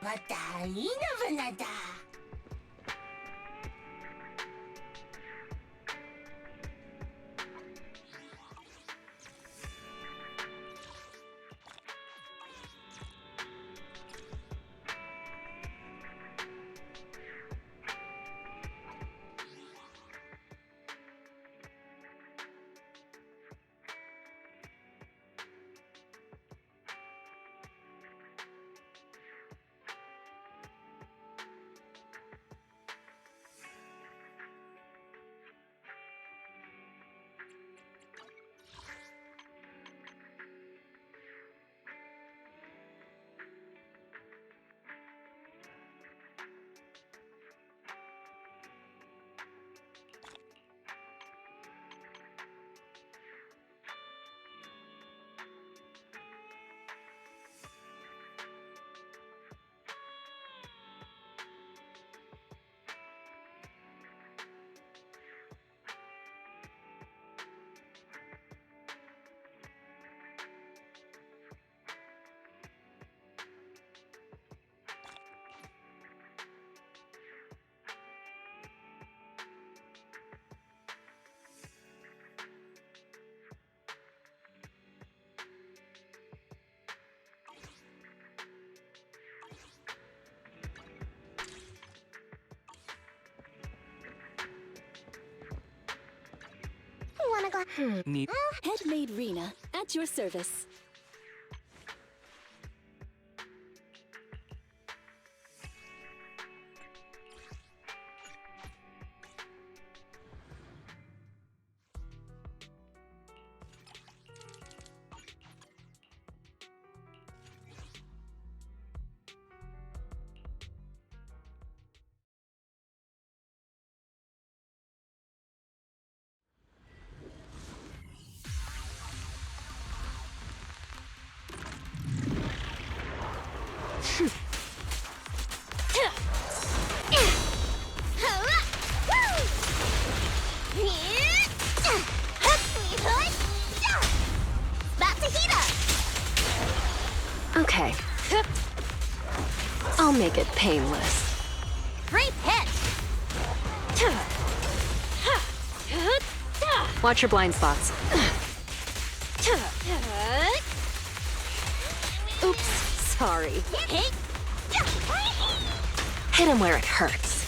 は大の花だ。Wanna go? Neat. Headmaid Rena, at your service. Okay. I'll make it painless. Great hit! Watch your blind spots. Oops, sorry. Hit him where it hurts.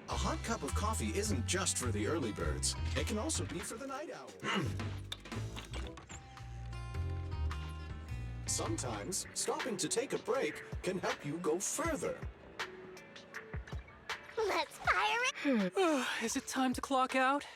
A hot cup of coffee isn't just for the early birds. It can also be for the night owl. Sometimes, stopping to take a break can help you go further. Let's fire it! Is it time to clock out?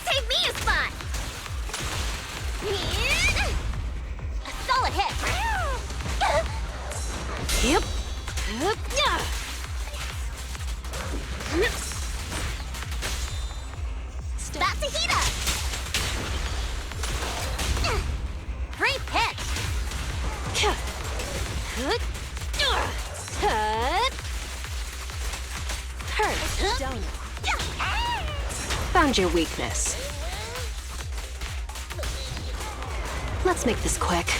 Save me a spot! A solid hit! Yep. About to heat up! Great pitch! Hurt. Found your weakness. Let's make this quick.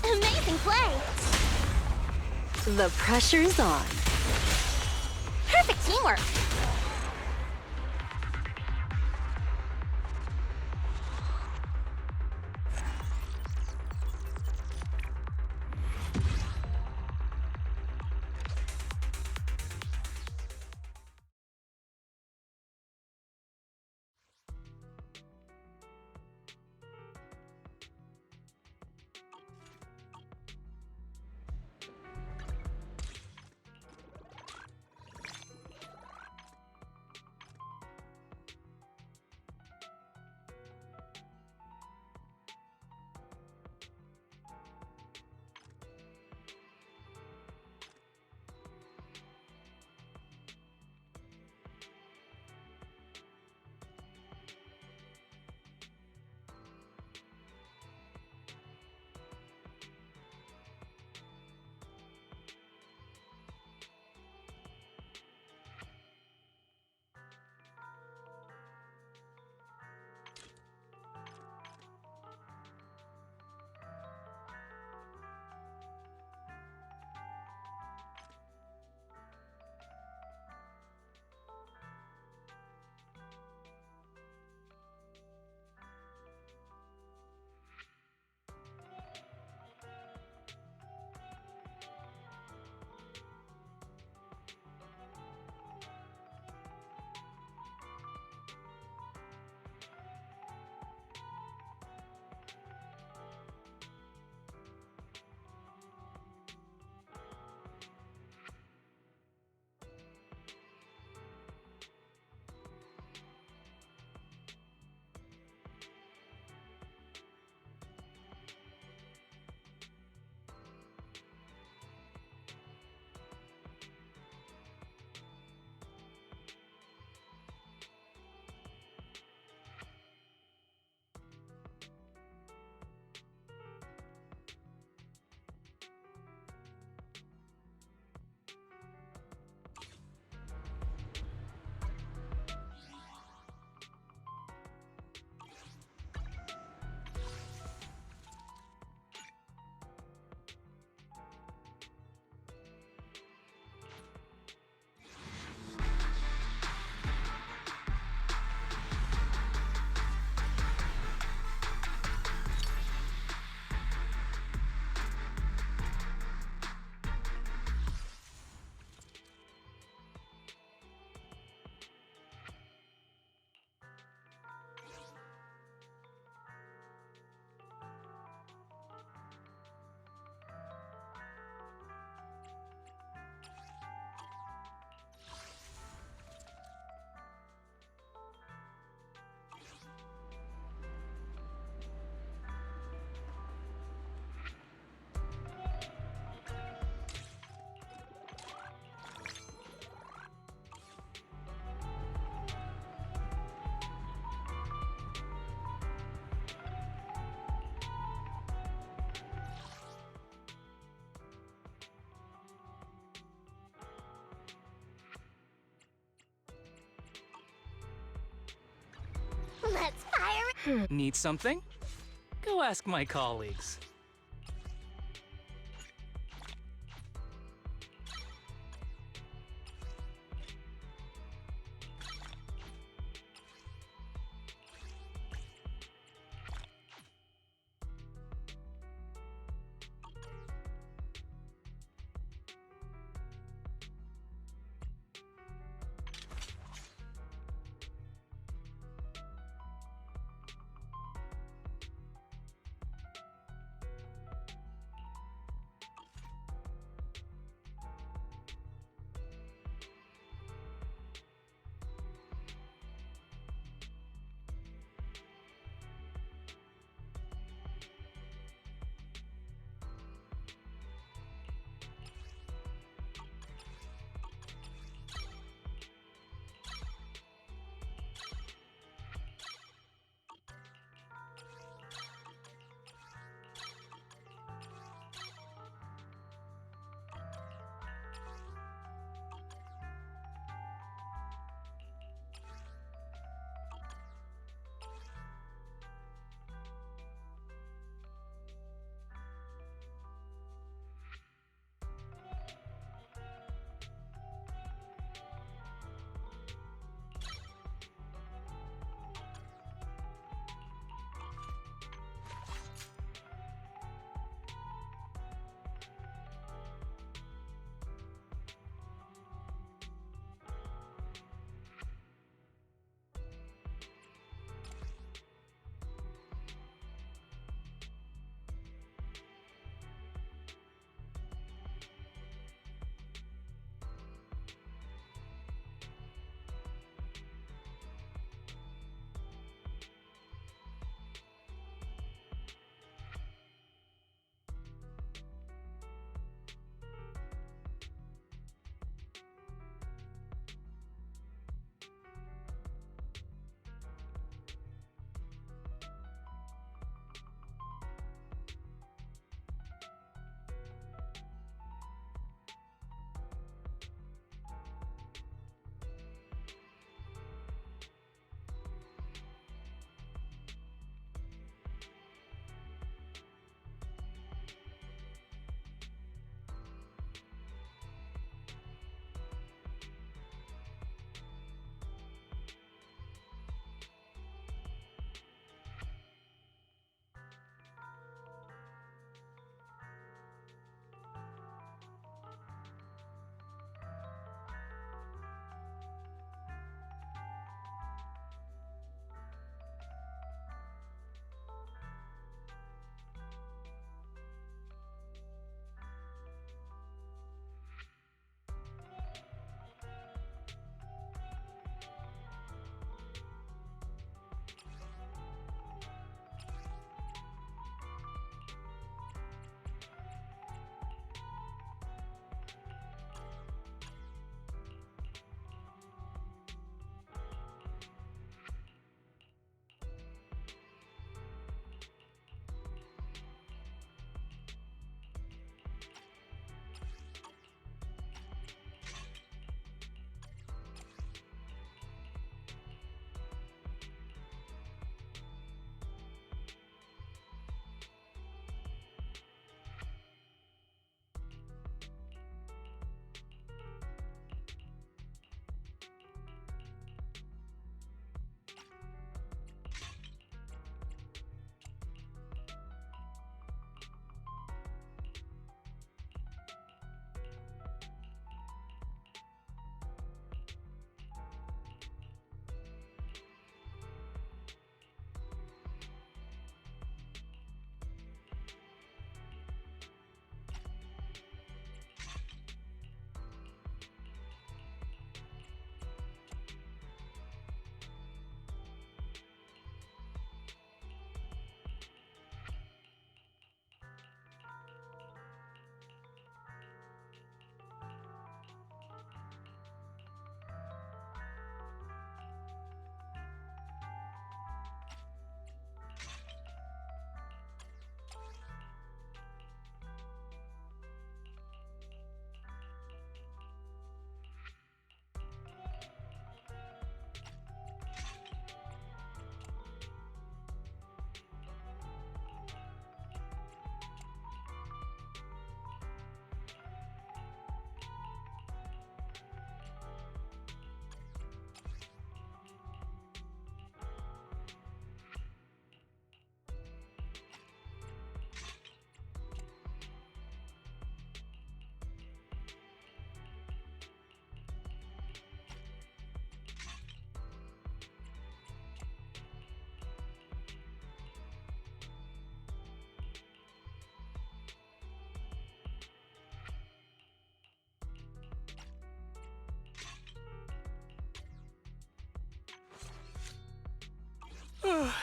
Amazing play! The pressure's on. Perfect teamwork! Need something? Go ask my colleagues.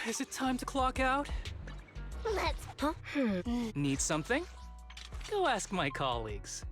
Is it time to clock out? Let's... Need something? Go ask my colleagues.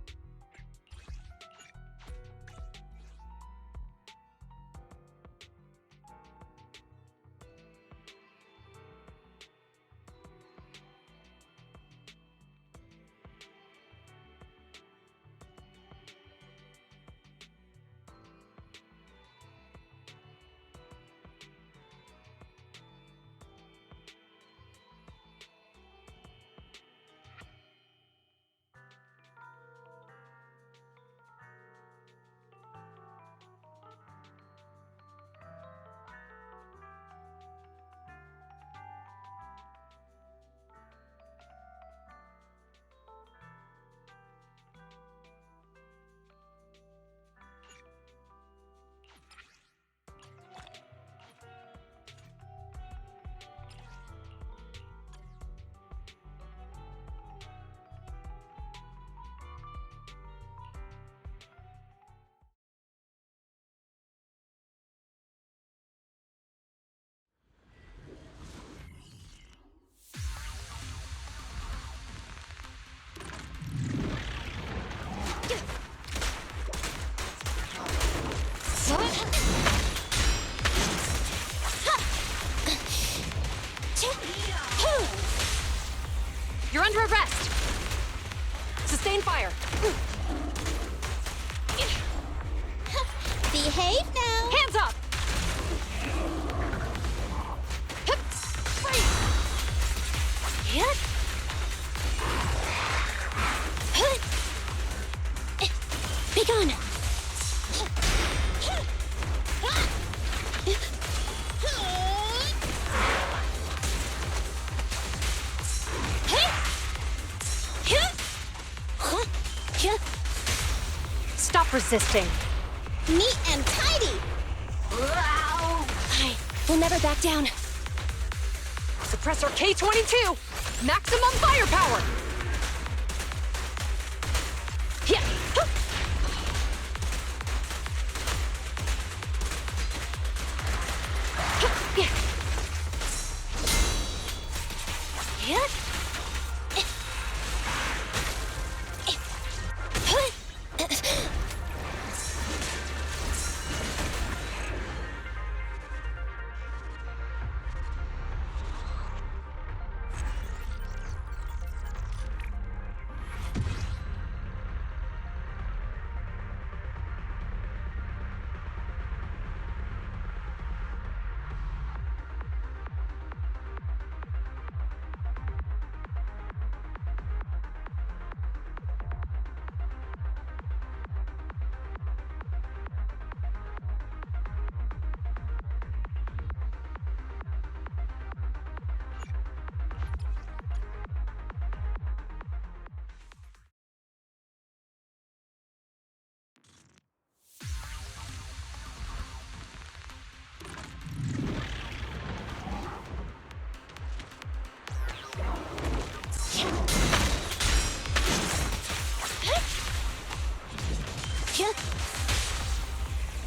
You're under arrest! Sustain fire! Behave now! Hands up! Be gone! Stop resisting! Neat and tidy! I will never back down. Suppressor K-22! Maximum firepower! Yeah.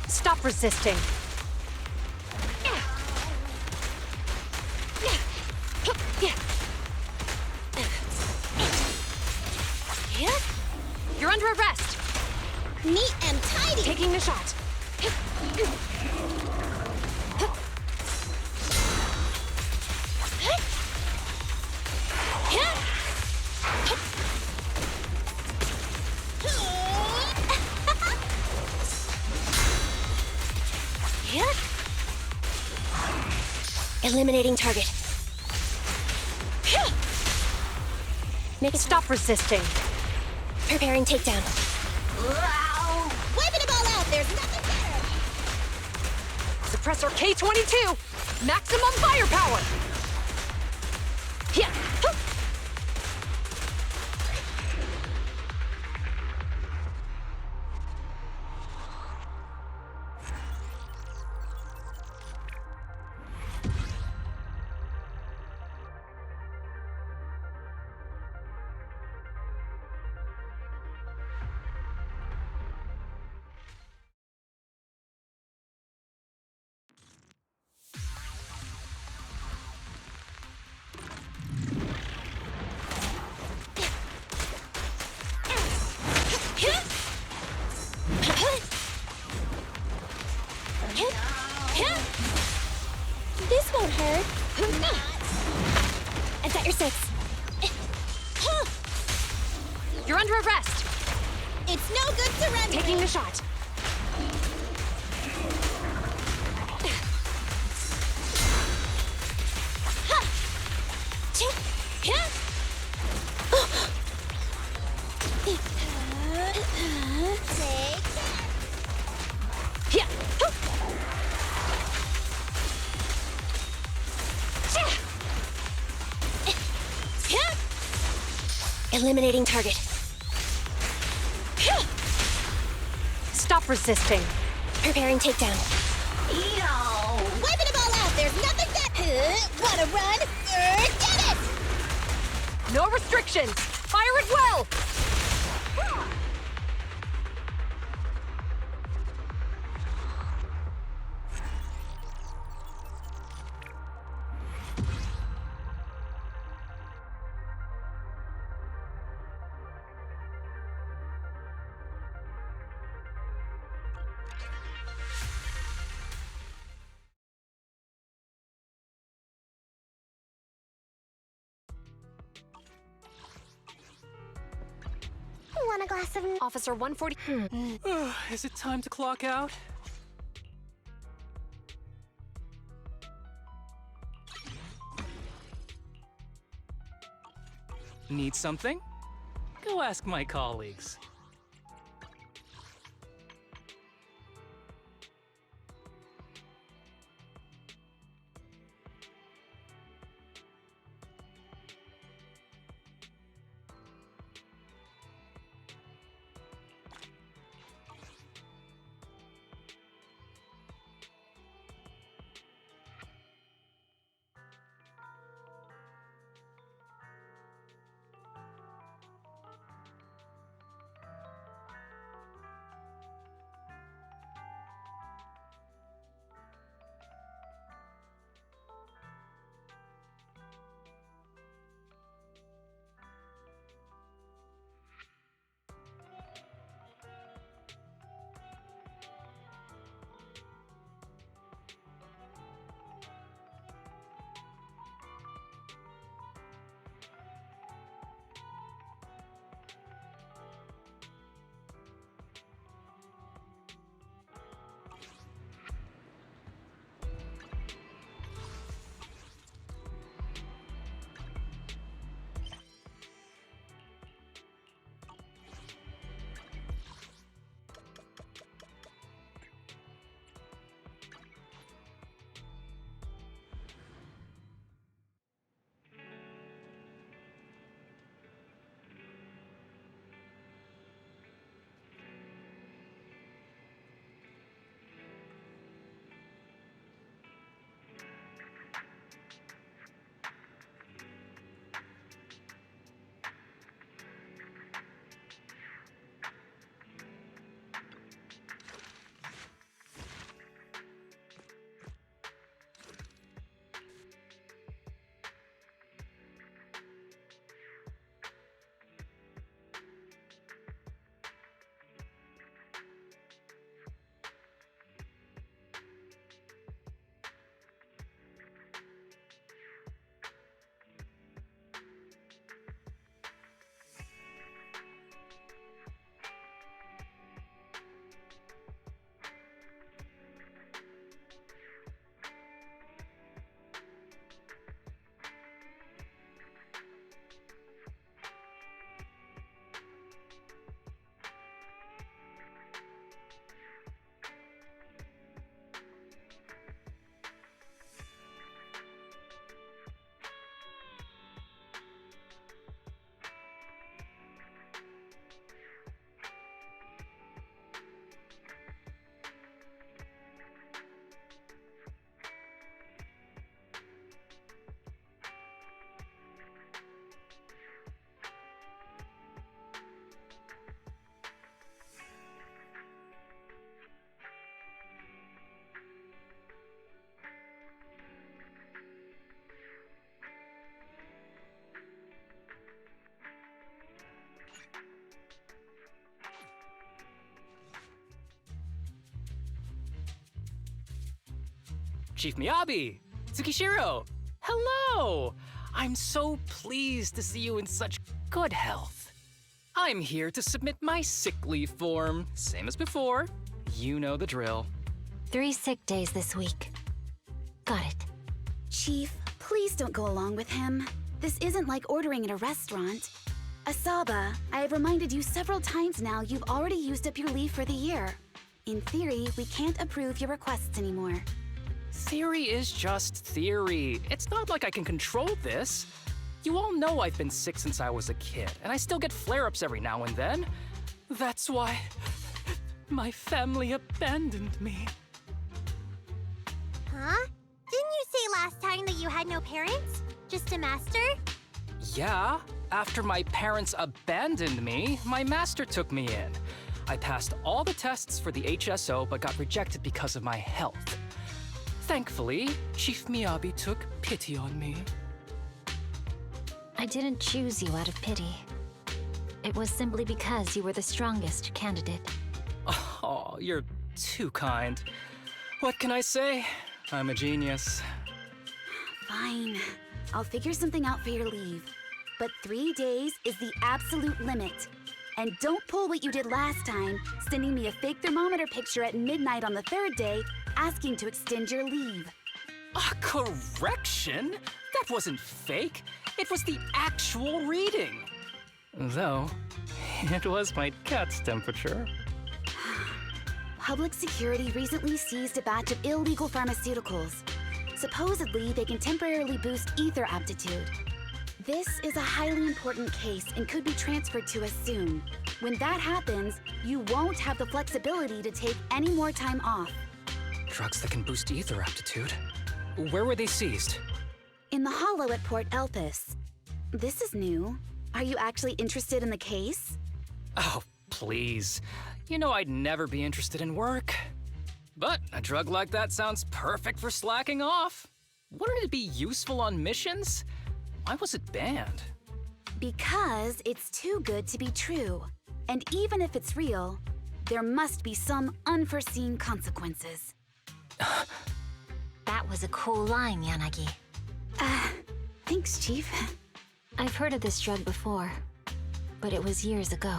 Stop resisting! You're under arrest! Neat and tidy! Taking the shot! Eliminating target. Make it stop resisting. Preparing takedown. Wiping them all out. There's nothing better. Suppressor K-22! Maximum firepower! Yeah. You're under arrest. It's no good surrendering. Taking the shot. Take Yeah. eliminating target. Stop resisting. Preparing takedown. Wiping them all out. There's nothing that. Wanna run? Get it! No restrictions. Fire at will. Want a glass of. Officer 140. Is it time to clock out? Need something? Go ask my colleagues. Chief Miyabi! Tsukishiro! Hello! I'm so pleased to see you in such good health. I'm here to submit my sick leave form. Same as before. You know the drill. 3 sick days this week. Got it. Chief, please don't go along with him. This isn't like ordering at a restaurant. Asaba, I have reminded you several times now you've already used up your leave for the year. In theory, we can't approve your requests anymore. Theory is just theory. It's not like I can control this. You all know I've been sick since I was a kid, and I still get flare-ups every now and then. That's why my family abandoned me. Huh? Didn't you say last time that you had no parents? Just a master? Yeah, after my parents abandoned me, my master took me in. I passed all the tests for the HSO but got rejected because of my health. Thankfully, Chief Miyabi took pity on me. I didn't choose you out of pity. It was simply because you were the strongest candidate. Oh, you're too kind. What can I say? I'm a genius. Fine. I'll figure something out for your leave. But 3 days is the absolute limit. And don't pull what you did last time, sending me a fake thermometer picture at midnight on the 3rd day, asking to extend your leave. A correction? That wasn't fake. It was the actual reading. Though, it was my cat's temperature. Public security recently seized a batch of illegal pharmaceuticals. Supposedly, they can temporarily boost ether aptitude. This is a highly important case and could be transferred to us soon. When that happens, you won't have the flexibility to take any more time off. Drugs that can boost ether aptitude? Where were they seized? In the hollow at Port Elpis. This is new. Are you actually interested in the case? Oh, please. You know I'd never be interested in work. But a drug like that sounds perfect for slacking off. Wouldn't it be useful on missions? Why was it banned? Because it's too good to be true. And even if it's real, there must be some unforeseen consequences. That was a cool line, Yanagi. Thanks, Chief. I've heard of this drug before, but it was years ago.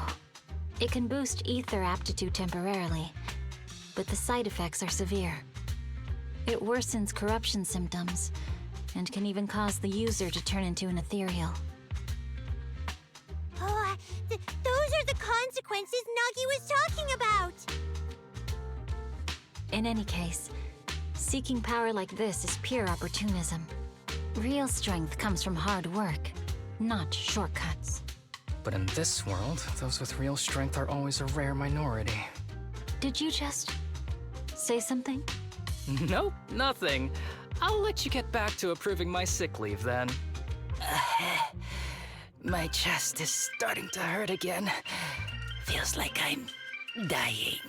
It can boost ether aptitude temporarily, but the side effects are severe. It worsens corruption symptoms, and can even cause the user to turn into an ethereal. Oh, those are the consequences Nagi was talking about! In any case, seeking power like this is pure opportunism. Real strength comes from hard work, not shortcuts. But in this world, those with real strength are always a rare minority. Did you just say something? Nope, nothing. I'll let you get back to approving my sick leave then. My chest is starting to hurt again. Feels like I'm dying.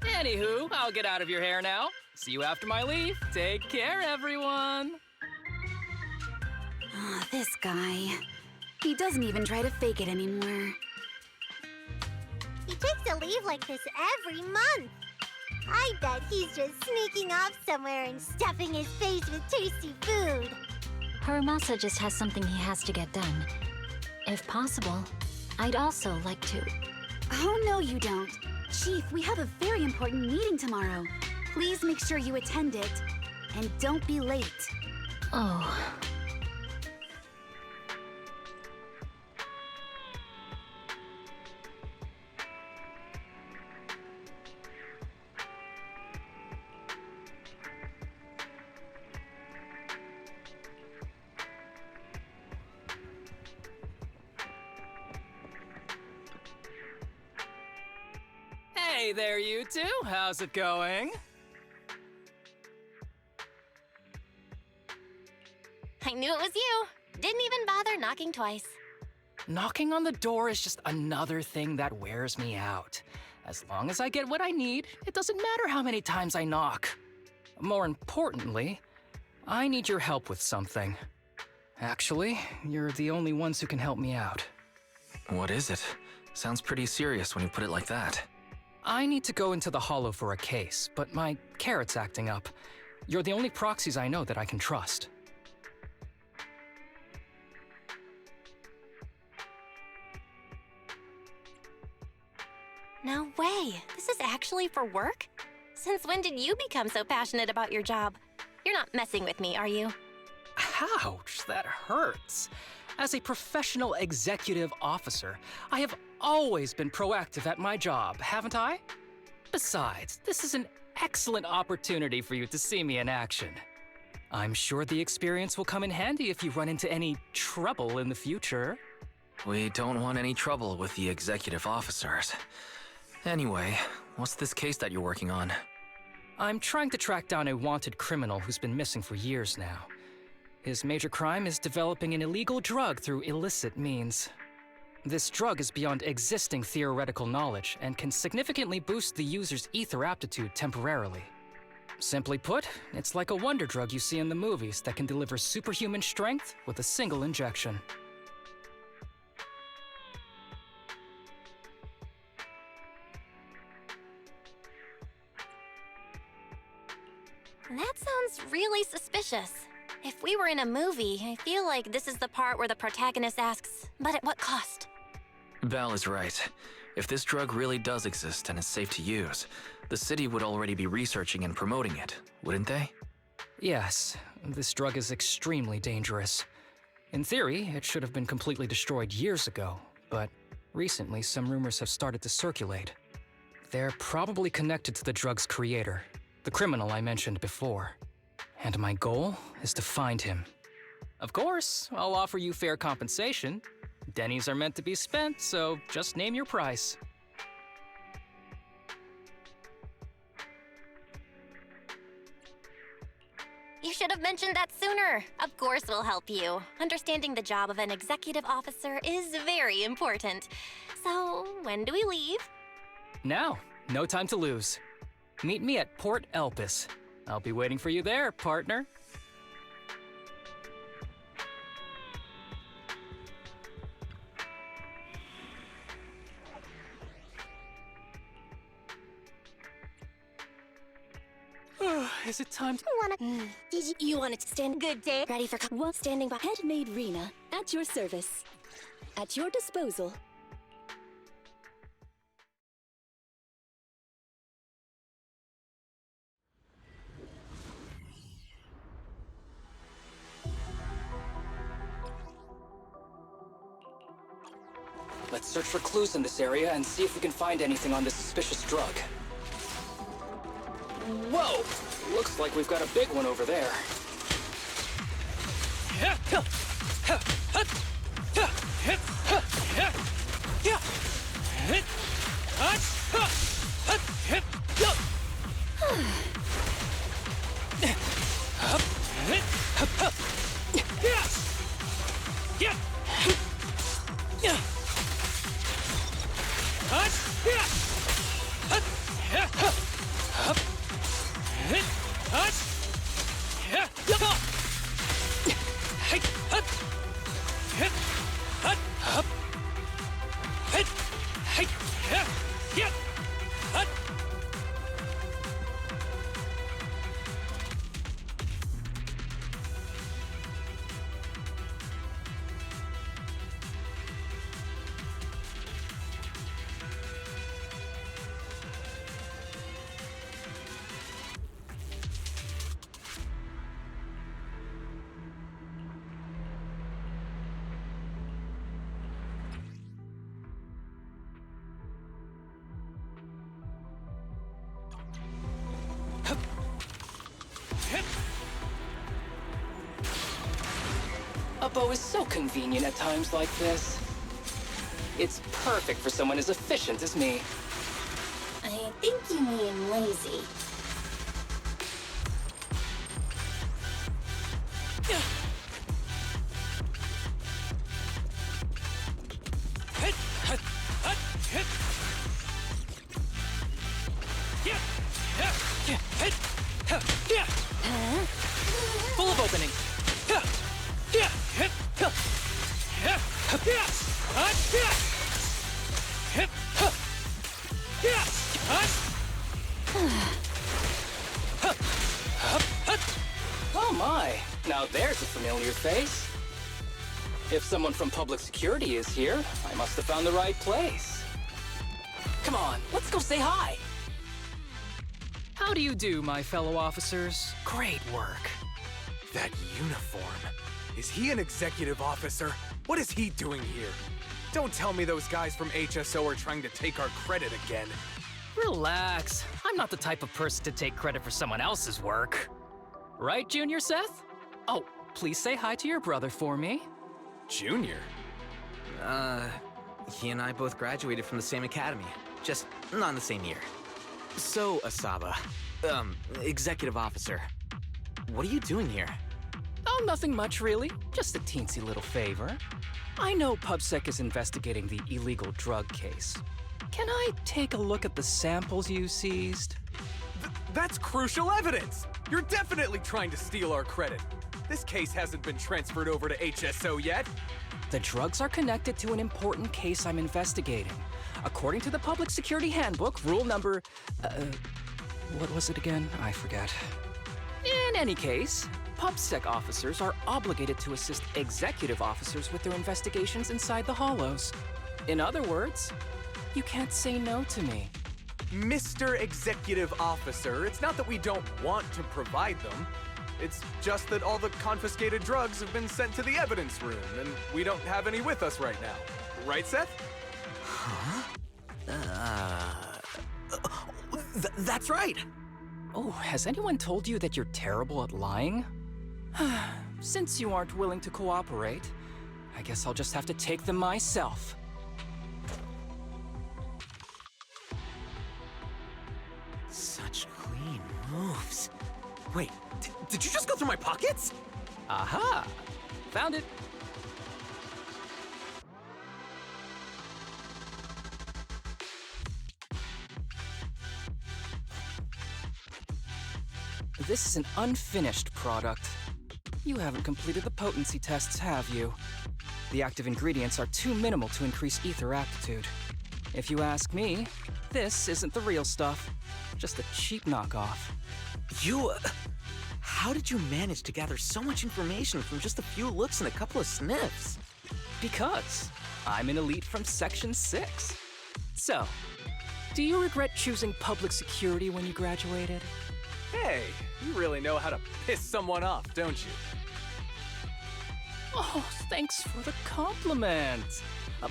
Anywho, I'll get out of your hair now. See you after my leave. Take care, everyone. Oh, this guy. He doesn't even try to fake it anymore. He takes a leave like this every month. I bet he's just sneaking off somewhere and stuffing his face with tasty food. Harumasa just has something he has to get done. If possible, I'd also like to... Oh, no, you don't. Chief, we have a very important meeting tomorrow. Please make sure you attend it. And don't be late. Oh... Hey there, you two. How's it going? I knew it was you. Didn't even bother knocking twice. Knocking on the door is just another thing that wears me out. As long as I get what I need, it doesn't matter how many times I knock. More importantly, I need your help with something. Actually, you're the only ones who can help me out. What is it? Sounds pretty serious when you put it like that. I need to go into the Hollow for a case, but my carrot's acting up. You're the only proxies I know that I can trust. No way. This is actually for work? Since when did you become so passionate about your job? You're not messing with me, are you? Ouch, that hurts. As a professional executive officer, I have always been proactive at my job, haven't I? Besides, this is an excellent opportunity for you to see me in action. I'm sure the experience will come in handy if you run into any trouble in the future. We don't want any trouble with the executive officers. Anyway, what's this case that you're working on? I'm trying to track down a wanted criminal who's been missing for years now. His major crime is developing an illegal drug through illicit means. This drug is beyond existing theoretical knowledge and can significantly boost the user's ether aptitude temporarily. Simply put, it's like a wonder drug you see in the movies that can deliver superhuman strength with a single injection. That sounds really suspicious. If we were in a movie, I feel like this is the part where the protagonist asks, but at what cost? Val is right. If this drug really does exist and is safe to use, the city would already be researching and promoting it, wouldn't they? Yes, this drug is extremely dangerous. In theory, it should have been completely destroyed years ago, but recently some rumors have started to circulate. They're probably connected to the drug's creator, the criminal I mentioned before. And my goal is to find him. Of course, I'll offer you fair compensation. Dennies are meant to be spent, so just name your price. You should have mentioned that sooner. Of course we'll help you. Understanding the job of an executive officer is very important. So, when do we leave? Now, no time to lose. Meet me at Port Elpis. I'll be waiting for you there, partner. Is it time to... Did you want to stand? Good day. Ready for one standing by. Handmade Rena, at your service. At your disposal. Let's search for clues in this area and see if we can find anything on this suspicious drug. Whoa! Looks like we've got a big one over there. A bow is so convenient at times like this. It's perfect for someone as efficient as me. I think you mean lazy. Full of opening. Oh my, now there's a familiar face. If someone from public security is here, I must have found the right place. Come on, let's go say hi. How do you do, my fellow officers? Great work. That uniform. Is he an executive officer? What is he doing here? Don't tell me those guys from HSO are trying to take our credit again. Relax. I'm not the type of person to take credit for someone else's work. Right, Junior Seth? Oh, please say hi to your brother for me. Junior? He and I both graduated from the same academy, just not in the same year. So, Asaba, executive officer, what are you doing here? Oh, nothing much, really. Just a teensy little favor. I know PubSec is investigating the illegal drug case. Can I take a look at the samples you seized? That's crucial evidence! You're definitely trying to steal our credit. This case hasn't been transferred over to HSO yet. The drugs are connected to an important case I'm investigating. According to the Public Security Handbook, rule number... what was it again? I forget. In any case, PubSec officers are obligated to assist executive officers with their investigations inside the Hollows. In other words, you can't say no to me. Mr. Executive Officer, it's not that we don't want to provide them. It's just that all the confiscated drugs have been sent to the evidence room, and we don't have any with us right now. Right, Seth? Huh? That's right! Oh, has anyone told you that you're terrible at lying? Since you aren't willing to cooperate, I guess I'll just have to take them myself. Such clean moves. Wait, did you just go through my pockets? Aha! Found it. This is an unfinished product. You haven't completed the potency tests, have you? The active ingredients are too minimal to increase ether aptitude. If you ask me, this isn't the real stuff, just a cheap knockoff. How did you manage to gather so much information from just a few looks and a couple of sniffs? Because I'm an elite from Section 6. So, do you regret choosing public security when you graduated? Hey, you really know how to piss someone off, don't you? Oh, thanks for the compliment.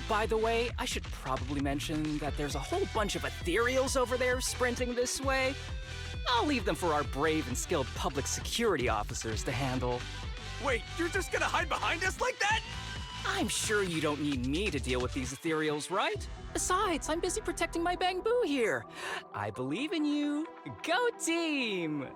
By the way, I should probably mention that there's a whole bunch of ethereals over there sprinting this way. I'll leave them for our brave and skilled public security officers to handle. Wait, you're just gonna hide behind us like that? I'm sure you don't need me to deal with these ethereals, right? Besides, I'm busy protecting my bamboo here. I believe in you. Go team!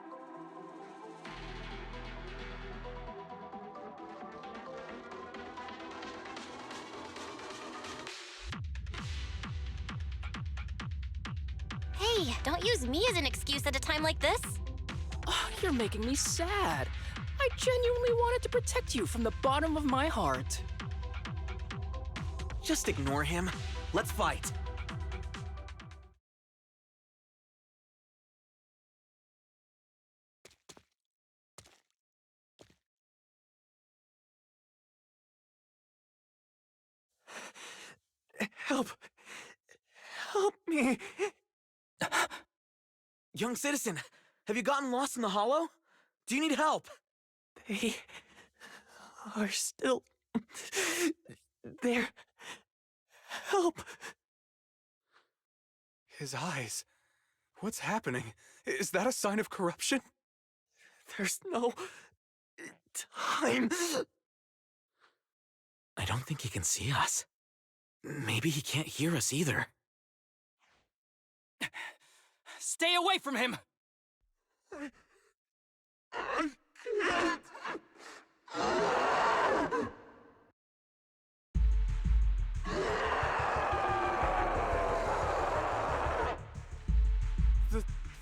Hey, don't use me as an excuse at a time like this. Oh, you're making me sad. I genuinely wanted to protect you from the bottom of my heart. Just ignore him. Let's fight. Help! Help me! Young citizen, have you gotten lost in the hollow? Do you need help? They are still there. Help! His eyes. What's happening? Is that a sign of corruption? There's no time. I don't think he can see us. Maybe he can't hear us either. Stay away from him!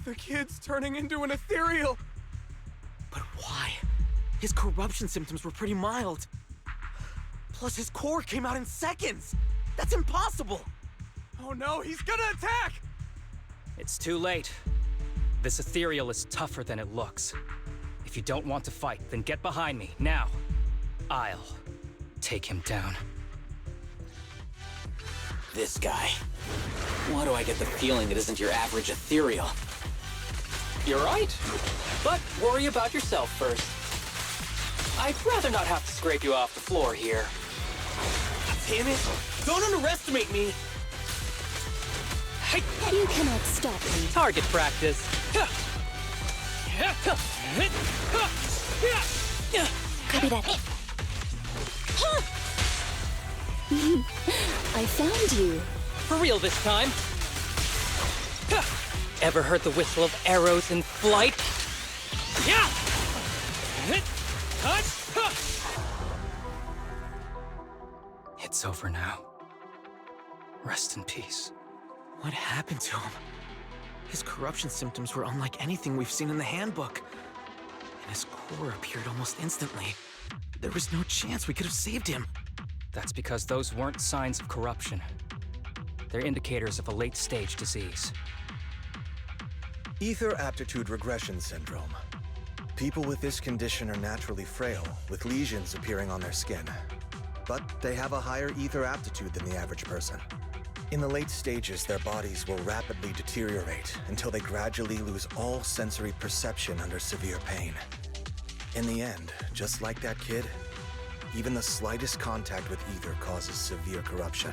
The kid's turning into an ethereal! But why? His corruption symptoms were pretty mild. Plus his core came out in seconds! That's impossible! Oh no, he's gonna attack! It's too late. This ethereal is tougher than it looks. If you don't want to fight, then get behind me, now. I'll take him down. This guy. Why do I get the feeling it isn't your average ethereal? You're right. But worry about yourself first. I'd rather not have to scrape you off the floor here. Damn it! Don't underestimate me! You cannot stop me. Target practice. Copy that. I found you. For real this time. Ever heard the whistle of arrows in flight? It's over now. Rest in peace. What happened to him? His corruption symptoms were unlike anything we've seen in the handbook. And his core appeared almost instantly. There was no chance we could have saved him. That's because those weren't signs of corruption. They're indicators of a late-stage disease. Ether aptitude regression syndrome. People with this condition are naturally frail, with lesions appearing on their skin. But they have a higher ether aptitude than the average person. In the late stages, their bodies will rapidly deteriorate until they gradually lose all sensory perception under severe pain. In the end, just like that kid, even the slightest contact with ether causes severe corruption.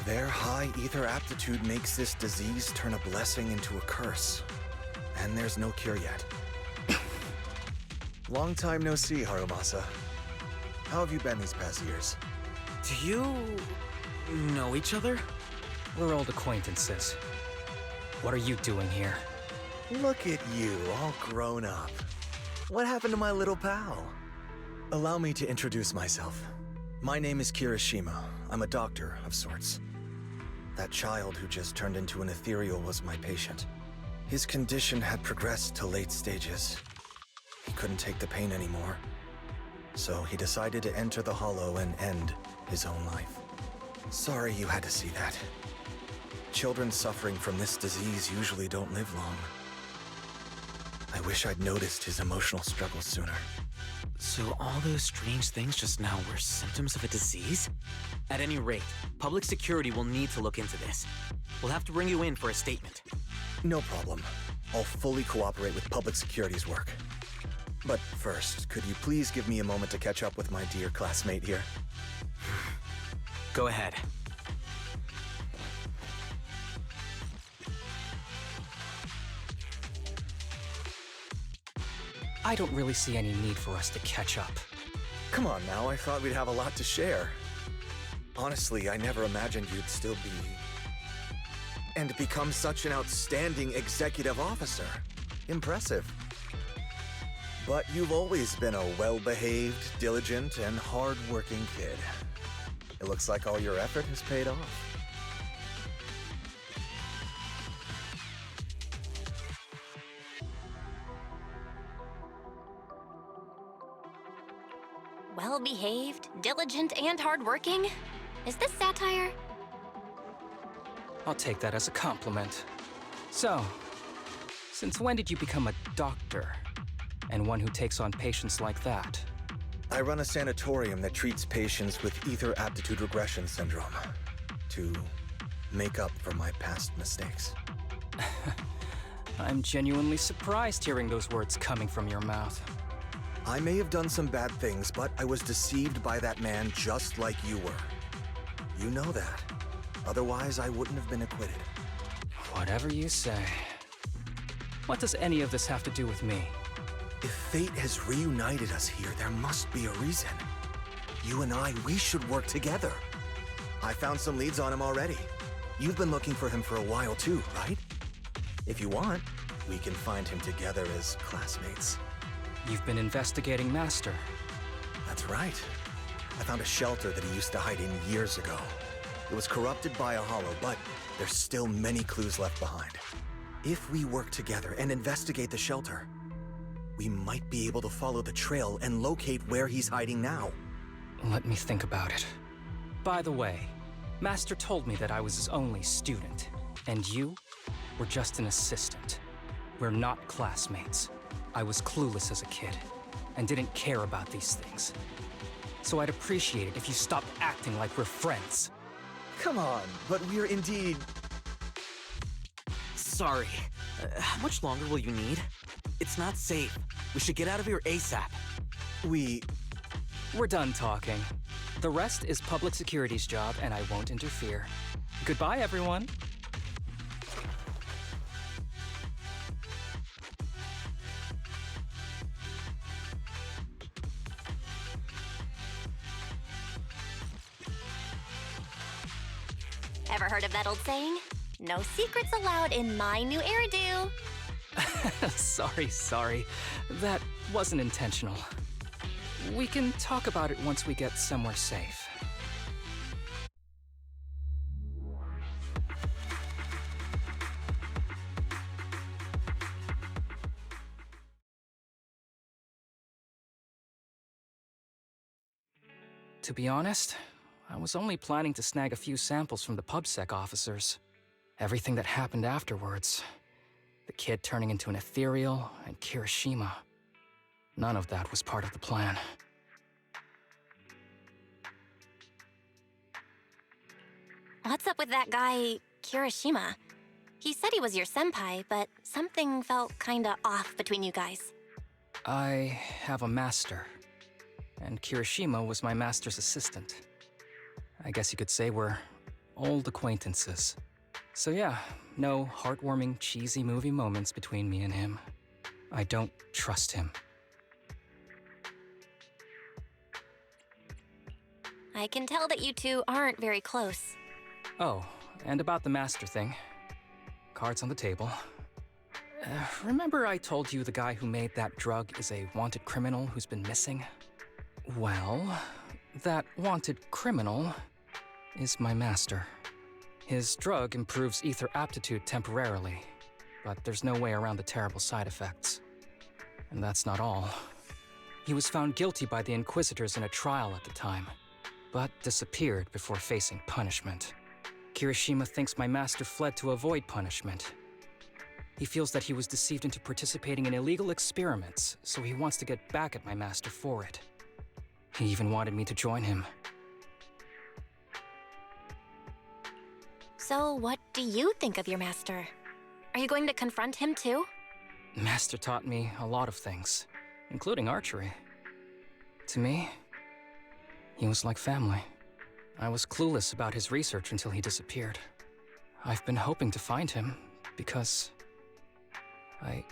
Their high ether aptitude makes this disease turn a blessing into a curse. And there's no cure yet. Long time no see, Harumasa. How have you been these past years? Do you know each other? We're old acquaintances. What are you doing here? Look at you, all grown up. What happened to my little pal? Allow me to introduce myself. My name is Kirishima. I'm a doctor of sorts. That child who just turned into an ethereal was my patient. His condition had progressed to late stages. He couldn't take the pain anymore. So he decided to enter the Hollow and end his own life. Sorry you had to see that. Children suffering from this disease usually don't live long. I wish I'd noticed his emotional struggles sooner. So all those strange things just now were symptoms of a disease? At any rate, public security will need to look into this. We'll have to bring you in for a statement. No problem. I'll fully cooperate with public security's work. But first, could you please give me a moment to catch up with my dear classmate here? Go ahead. I don't really see any need for us to catch up. Come on now, I thought we'd have a lot to share. Honestly, I never imagined you'd still be... and become such an outstanding executive officer. Impressive. But you've always been a well-behaved, diligent, and hard-working kid. It looks like all your effort has paid off. Well-behaved, diligent, and hardworking? Is this satire? I'll take that as a compliment. So, since when did you become a doctor? And one who takes on patients like that? I run a sanatorium that treats patients with ether aptitude regression syndrome. To make up for my past mistakes. I'm genuinely surprised hearing those words coming from your mouth. I may have done some bad things, but I was deceived by that man just like you were. You know that. Otherwise, I wouldn't have been acquitted. Whatever you say. What does any of this have to do with me? If fate has reunited us here, there must be a reason. You and I, we should work together. I found some leads on him already. You've been looking for him for a while too, right? If you want, we can find him together as classmates. You've been investigating Master. That's right. I found a shelter that he used to hide in years ago. It was corrupted by a hollow, but there's still many clues left behind. If we work together and investigate the shelter, we might be able to follow the trail and locate where he's hiding now. Let me think about it. By the way, Master told me that I was his only student, and you were just an assistant. We're not classmates. I was clueless as a kid, and didn't care about these things. So I'd appreciate it if you stopped acting like we're friends. Come on, but we're indeed... sorry. How much longer will you need? It's not safe. We should get out of here ASAP. We're done talking. The rest is public security's job, and I won't interfere. Goodbye, everyone. Ever heard of that old saying? No secrets allowed in my new hairdo. Sorry. That wasn't intentional. We can talk about it once we get somewhere safe. To be honest, I was only planning to snag a few samples from the PubSec officers. Everything that happened afterwards. The kid turning into an ethereal, and Kirishima. None of that was part of the plan. What's up with that guy, Kirishima? He said he was your senpai, but something felt kinda off between you guys. I have a master, and Kirishima was my master's assistant. I guess you could say we're old acquaintances. So yeah, no heartwarming, cheesy movie moments between me and him. I don't trust him. I can tell that you two aren't very close. Oh, and about the master thing. Cards on the table. Remember I told you the guy who made that drug is a wanted criminal who's been missing? Well, that wanted criminal is my master. His drug improves ether aptitude temporarily, but there's no way around the terrible side effects. And that's not all. He was found guilty by the Inquisitors in a trial at the time, but disappeared before facing punishment. Kirishima thinks my master fled to avoid punishment. He feels that he was deceived into participating in illegal experiments, so he wants to get back at my master for it. He even wanted me to join him. So what do you think of your master? Are you going to confront him too? Master taught me a lot of things, including archery. To me, he was like family. I was clueless about his research until he disappeared. I've been hoping to find him because I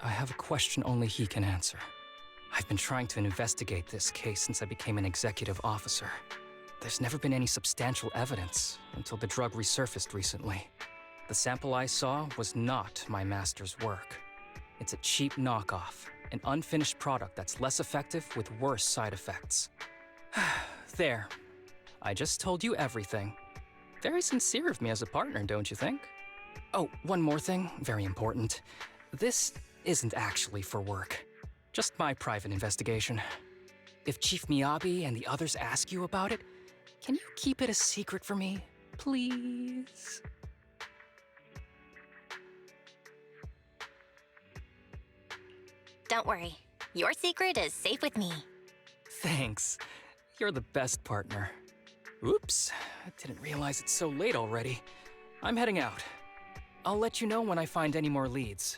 have a question only he can answer. I've been trying to investigate this case since I became an executive officer. There's never been any substantial evidence until the drug resurfaced recently. The sample I saw was not my master's work. It's a cheap knockoff, an unfinished product that's less effective with worse side effects. There. I just told you everything. Very sincere of me as a partner, don't you think? Oh, one more thing, very important. This isn't actually for work. Just my private investigation. If Chief Miyabi and the others ask you about it, can you keep it a secret for me, please? Don't worry. Your secret is safe with me. Thanks. You're the best partner. Oops, I didn't realize it's so late already. I'm heading out. I'll let you know when I find any more leads.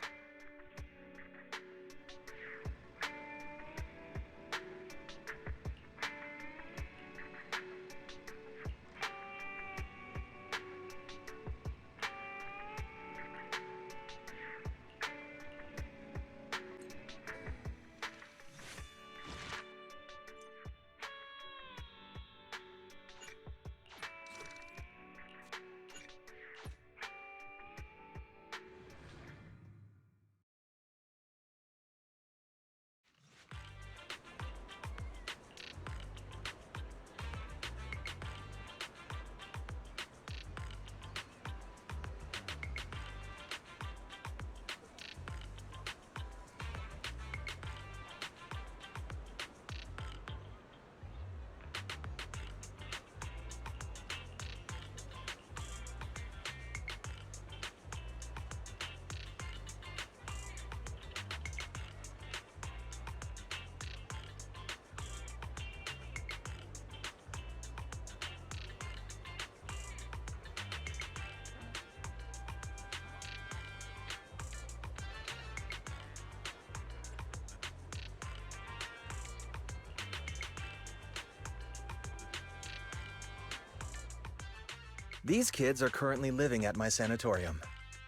These kids are currently living at my sanatorium.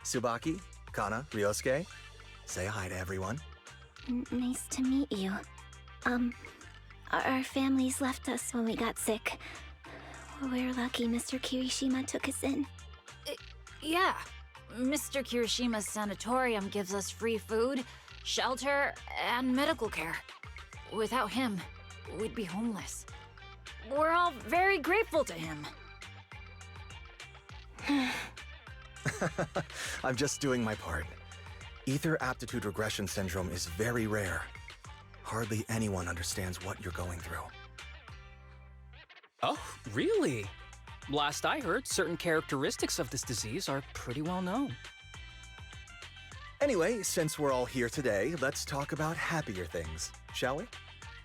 Tsubaki, Kana, Ryosuke, say hi to everyone. Nice to meet you. Our families left us when we got sick. We're lucky Mr. Kirishima took us in. Yeah. Mr. Kirishima's sanatorium gives us free food, shelter, and medical care. Without him, we'd be homeless. We're all very grateful to him. I'm just doing my part. Ether aptitude regression syndrome is very rare. Hardly anyone understands what you're going through. Oh, really? Last I heard, certain characteristics of this disease are pretty well known. Anyway, since we're all here today, let's talk about happier things, shall we?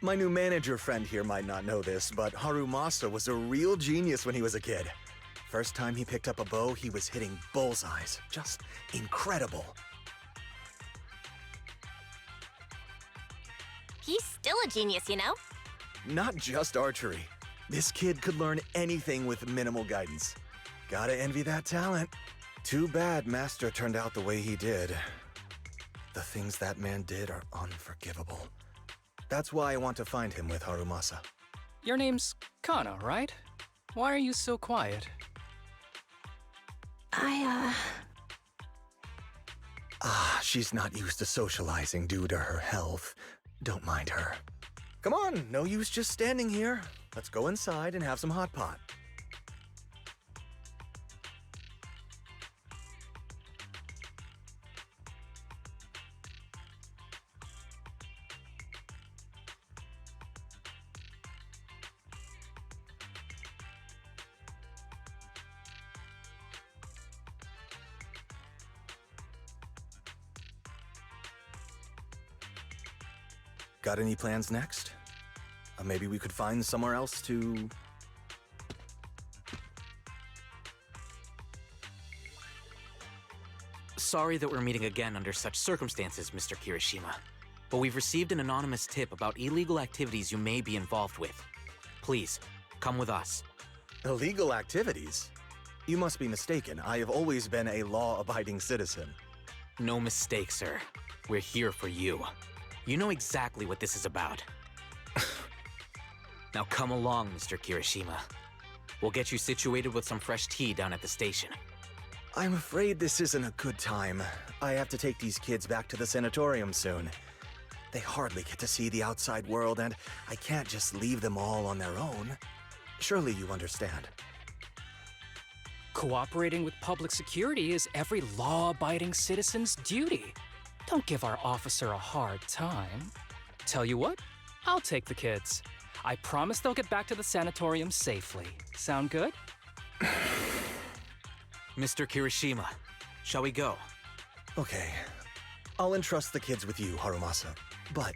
My new manager friend here might not know this, but Harumasa was a real genius when he was a kid. First time he picked up a bow, he was hitting bullseyes. Just incredible. He's still a genius, you know? Not just archery. This kid could learn anything with minimal guidance. Gotta envy that talent. Too bad Master turned out the way he did. The things that man did are unforgivable. That's why I want to find him with Harumasa. Your name's Kana, right? Why are you so quiet? She's not used to socializing due to her health. Don't mind her. Come on, no use just standing here. Let's go inside and have some hot pot. Got any plans next? Maybe we could find somewhere else to... Sorry that we're meeting again under such circumstances, Mr. Kirishima. But we've received an anonymous tip about illegal activities you may be involved with. Please, come with us. Illegal activities? You must be mistaken. I have always been a law-abiding citizen. No mistake, sir. We're here for you. You know exactly what this is about. Now come along, Mr. Kirishima. We'll get you situated with some fresh tea down at the station. I'm afraid this isn't a good time. I have to take these kids back to the sanatorium soon. They hardly get to see the outside world, and I can't just leave them all on their own. Surely you understand. Cooperating with public security is every law-abiding citizen's duty. Don't give our officer a hard time. Tell you what, I'll take the kids. I promise they'll get back to the sanatorium safely. Sound good? Mr. Kirishima, shall we go? Okay. I'll entrust the kids with you, Harumasa. But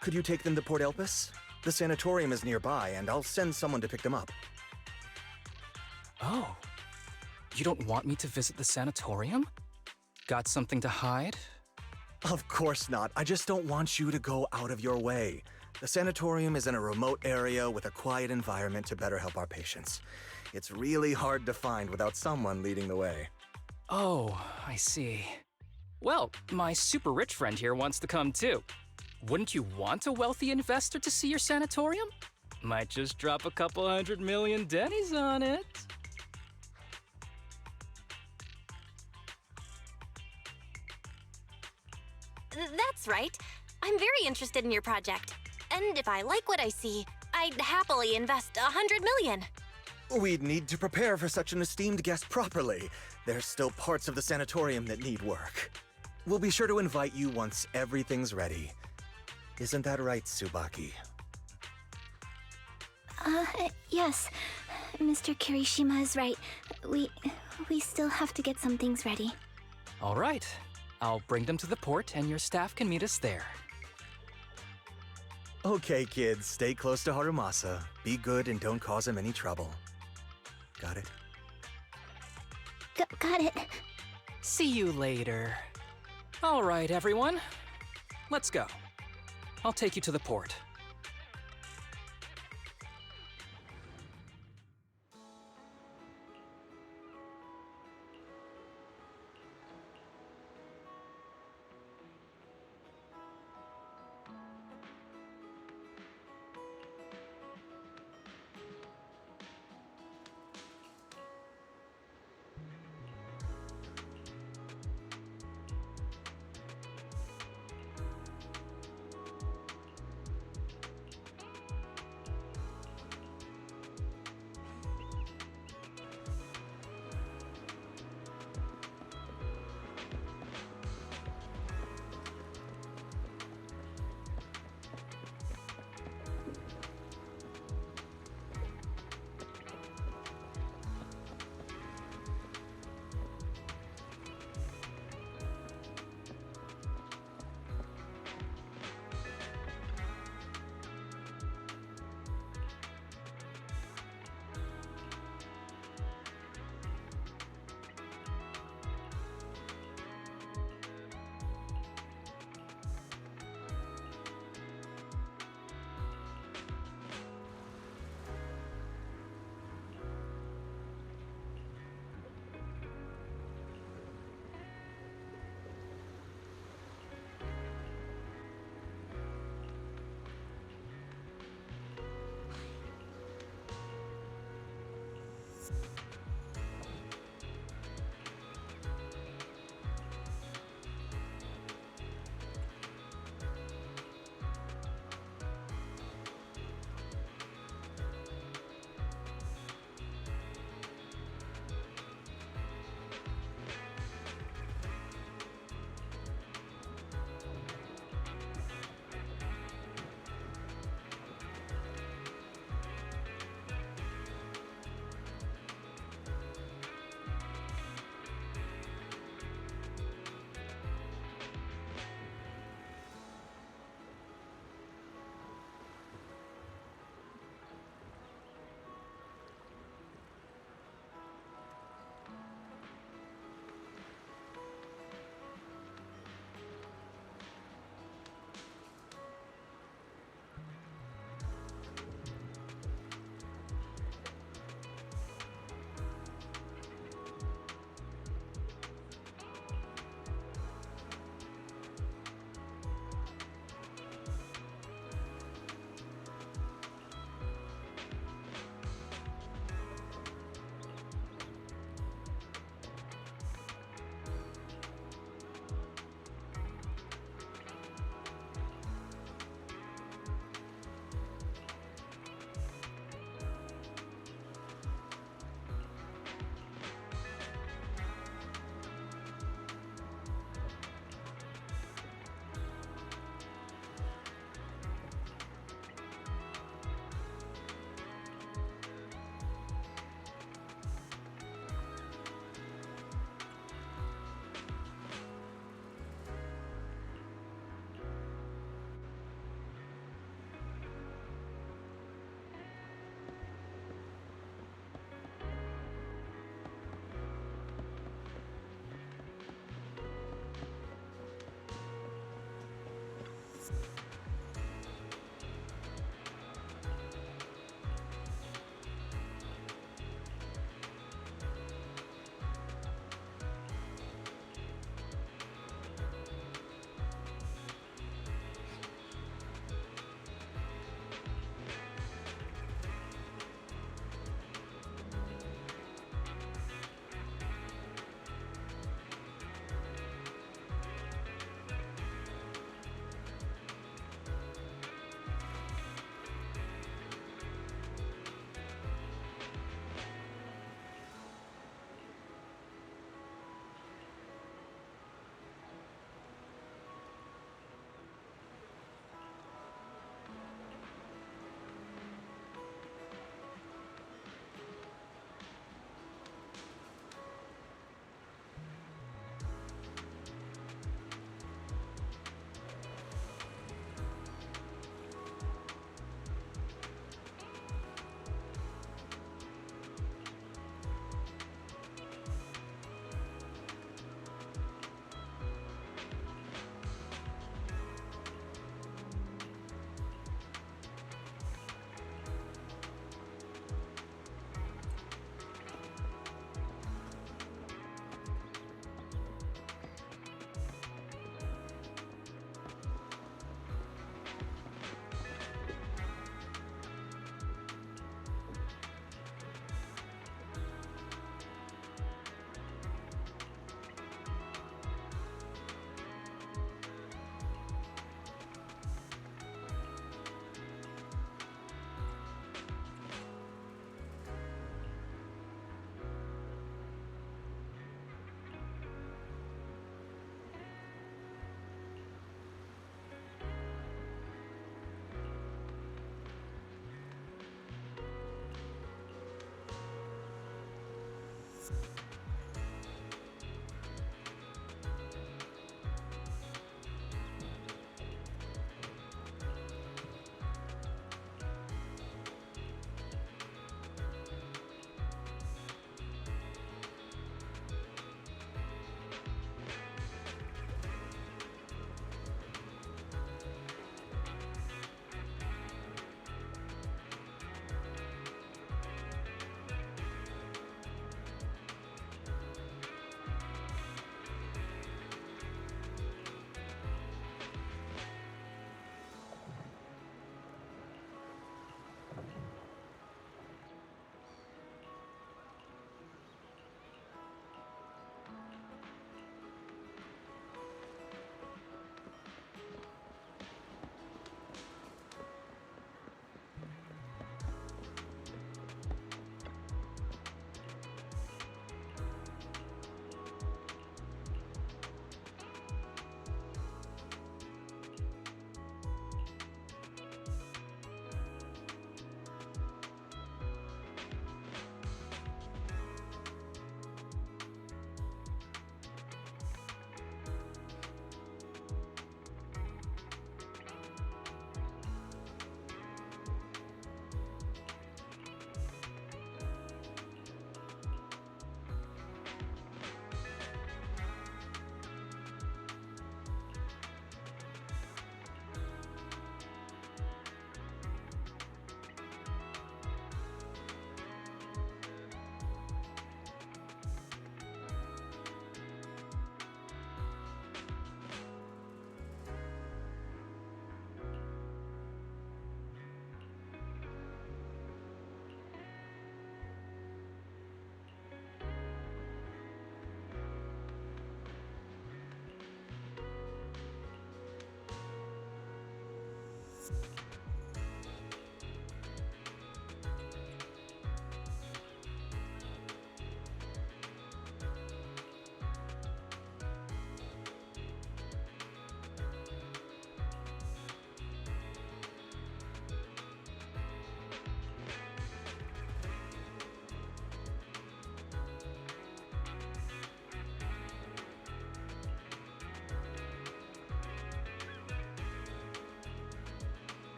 could you take them to Port Elpis? The sanatorium is nearby, and I'll send someone to pick them up. Oh. You don't want me to visit the sanatorium? Got something to hide? Of course not. I just don't want you to go out of your way. The sanatorium is in a remote area with a quiet environment to better help our patients. It's really hard to find without someone leading the way. Oh, I see. Well, my super rich friend here wants to come too. Wouldn't you want a wealthy investor to see your sanatorium? Might just drop a couple 100 million dennies on it. That's right. I'm very interested in your project. And if I like what I see, I'd happily invest 100 million. We'd need to prepare for such an esteemed guest properly. There's still parts of the sanatorium that need work. We'll be sure to invite you once everything's ready. Isn't that right, Tsubaki? Yes. Mr. Kirishima is right. We still have to get some things ready. All right. I'll bring them to the port and your staff can meet us there. Okay, kids, stay close to Harumasa. Be good and don't cause him any trouble. Got it? Got it. See you later. All right, everyone. Let's go. I'll take you to the port.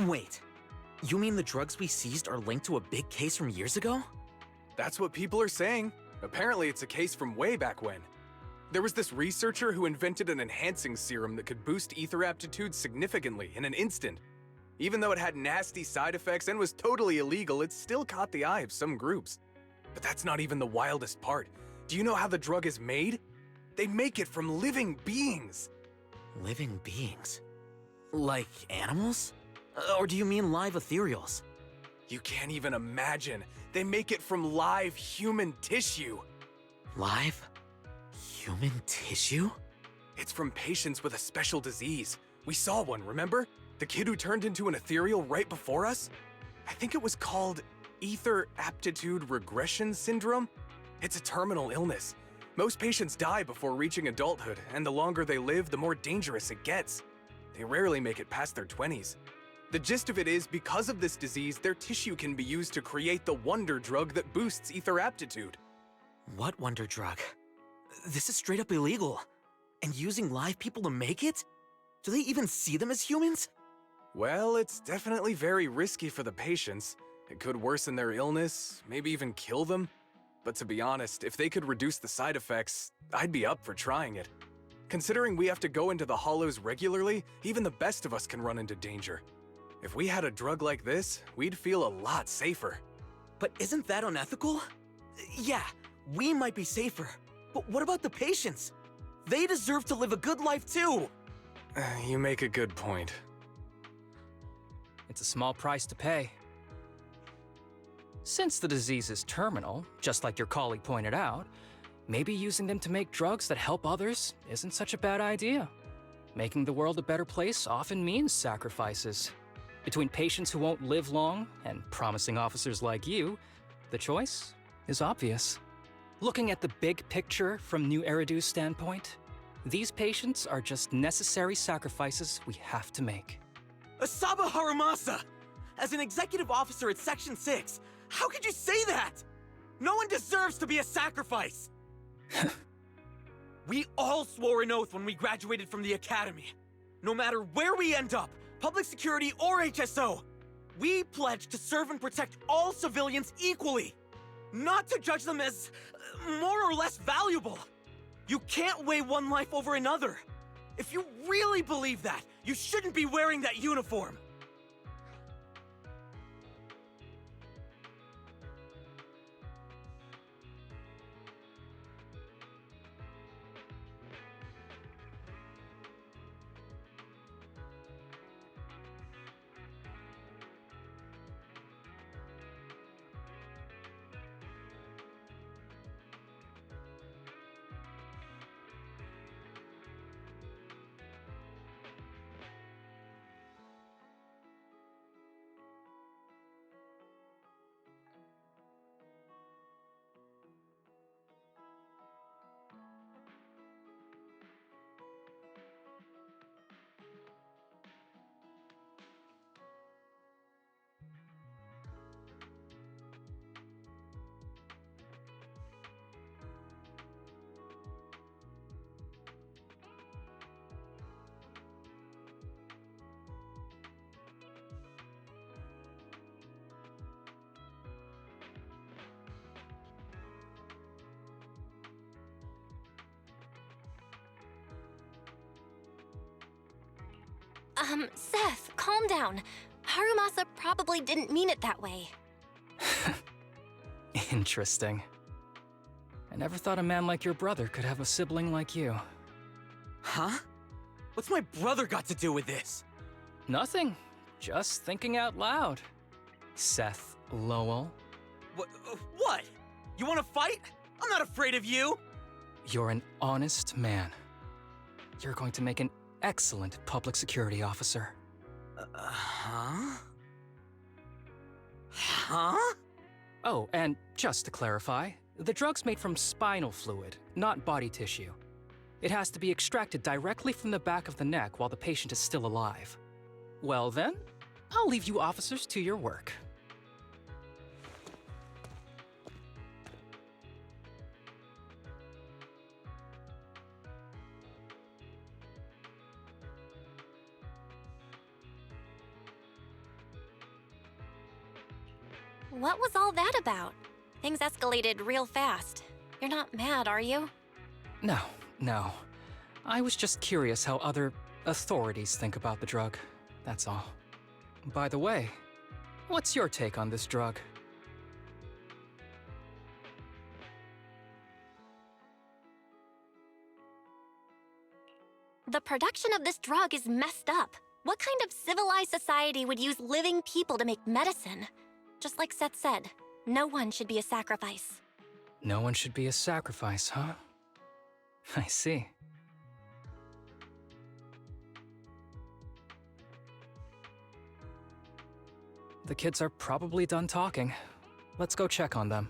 Wait, you mean the drugs we seized are linked to a big case from years ago? That's what people are saying. Apparently, it's a case from way back when. There was this researcher who invented an enhancing serum that could boost ether aptitude significantly in an instant. Even though it had nasty side effects and was totally illegal, it still caught the eye of some groups. But that's not even the wildest part. Do you know how the drug is made? They make it from living beings. Living beings? Like animals? Or do you mean live ethereals? You can't even imagine. They make it from live human tissue. Live? Human tissue? It's from patients with a special disease. We saw one, remember? The kid who turned into an ethereal right before us? I think it was called Ether Aptitude Regression Syndrome. It's a terminal illness. Most patients die before reaching adulthood, and the longer they live, the more dangerous it gets. They rarely make it past their 20s. The gist of it is, because of this disease, their tissue can be used to create the wonder drug that boosts ether aptitude. What wonder drug? This is straight up illegal. And using live people to make it? Do they even see them as humans? Well, it's definitely very risky for the patients. It could worsen their illness, maybe even kill them. But to be honest, if they could reduce the side effects, I'd be up for trying it. Considering we have to go into the hollows regularly, even the best of us can run into danger. If we had a drug like this, we'd feel a lot safer. But isn't that unethical? Yeah, we might be safer, but what about the patients? They deserve to live a good life too! You make a good point. It's a small price to pay. Since the disease is terminal, just like your colleague pointed out, maybe using them to make drugs that help others isn't such a bad idea. Making the world a better place often means sacrifices. Between patients who won't live long and promising officers like you, the choice is obvious. Looking at the big picture from New Eridu's standpoint, these patients are just necessary sacrifices we have to make. Asaba Harumasa! As an executive officer at Section 6, how could you say that? No one deserves to be a sacrifice! We all swore an oath when we graduated from the academy. No matter where we end up, public security or HSO, we pledged to serve and protect all civilians equally, not to judge them as more or less valuable. You can't weigh one life over another. If you really believe that, you shouldn't be wearing that uniform. Seth, calm down. Harumasa probably didn't mean it that way. Interesting. I never thought a man like your brother could have a sibling like you. Huh? What's my brother got to do with this? Nothing. Just thinking out loud. Seth Lowell. What? You want to fight? I'm not afraid of you! You're an honest man. You're going to make an excellent public security officer. Huh? Huh? Oh, and just to clarify, the drug's made from spinal fluid, not body tissue. It has to be extracted directly from the back of the neck while the patient is still alive. Well then, I'll leave you officers to your work. What was all that about? Things escalated real fast. You're not mad, are you? No, no. I was just curious how other authorities think about the drug. That's all. By the way, what's your take on this drug? The production of this drug is messed up. What kind of civilized society would use living people to make medicine? Just like Seth said, no one should be a sacrifice. No one should be a sacrifice, huh? I see. The kids are probably done talking. Let's go check on them.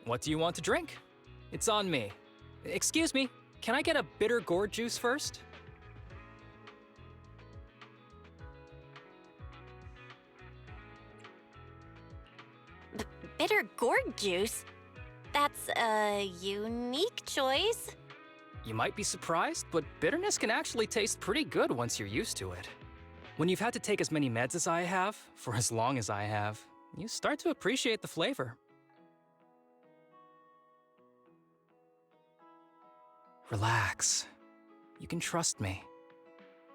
What do you want to drink? It's on me. Excuse me, can I get a bitter gourd juice first? Bitter gourd juice? That's a unique choice. You might be surprised, but bitterness can actually taste pretty good once you're used to it. When you've had to take as many meds as I have, for as long as I have, you start to appreciate the flavor. Relax. You can trust me.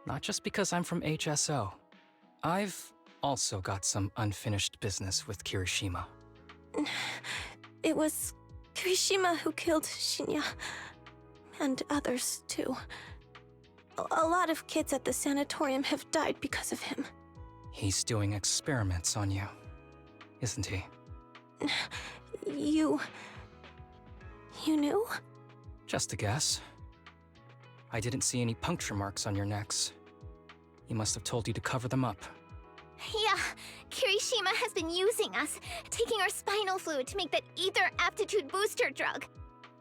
Not just because I'm from HSO. I've also got some unfinished business with Kirishima. It was Kirishima who killed Shinya. And others, too. A lot of kids at the sanatorium have died because of him. He's doing experiments on you, isn't he? You knew? Just a guess. I didn't see any puncture marks on your necks. He must have told you to cover them up. Yeah, Kirishima has been using us, taking our spinal fluid to make that ether aptitude booster drug.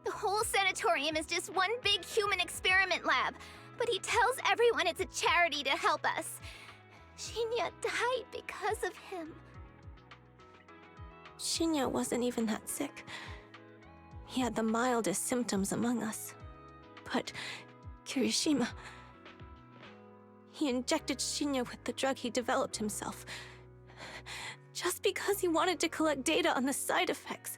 The whole sanatorium is just one big human experiment lab, but he tells everyone it's a charity to help us. Shinya died because of him. Shinya wasn't even that sick. He had the mildest symptoms among us. But Kirishima... he injected Shinya with the drug he developed himself. Just because he wanted to collect data on the side effects,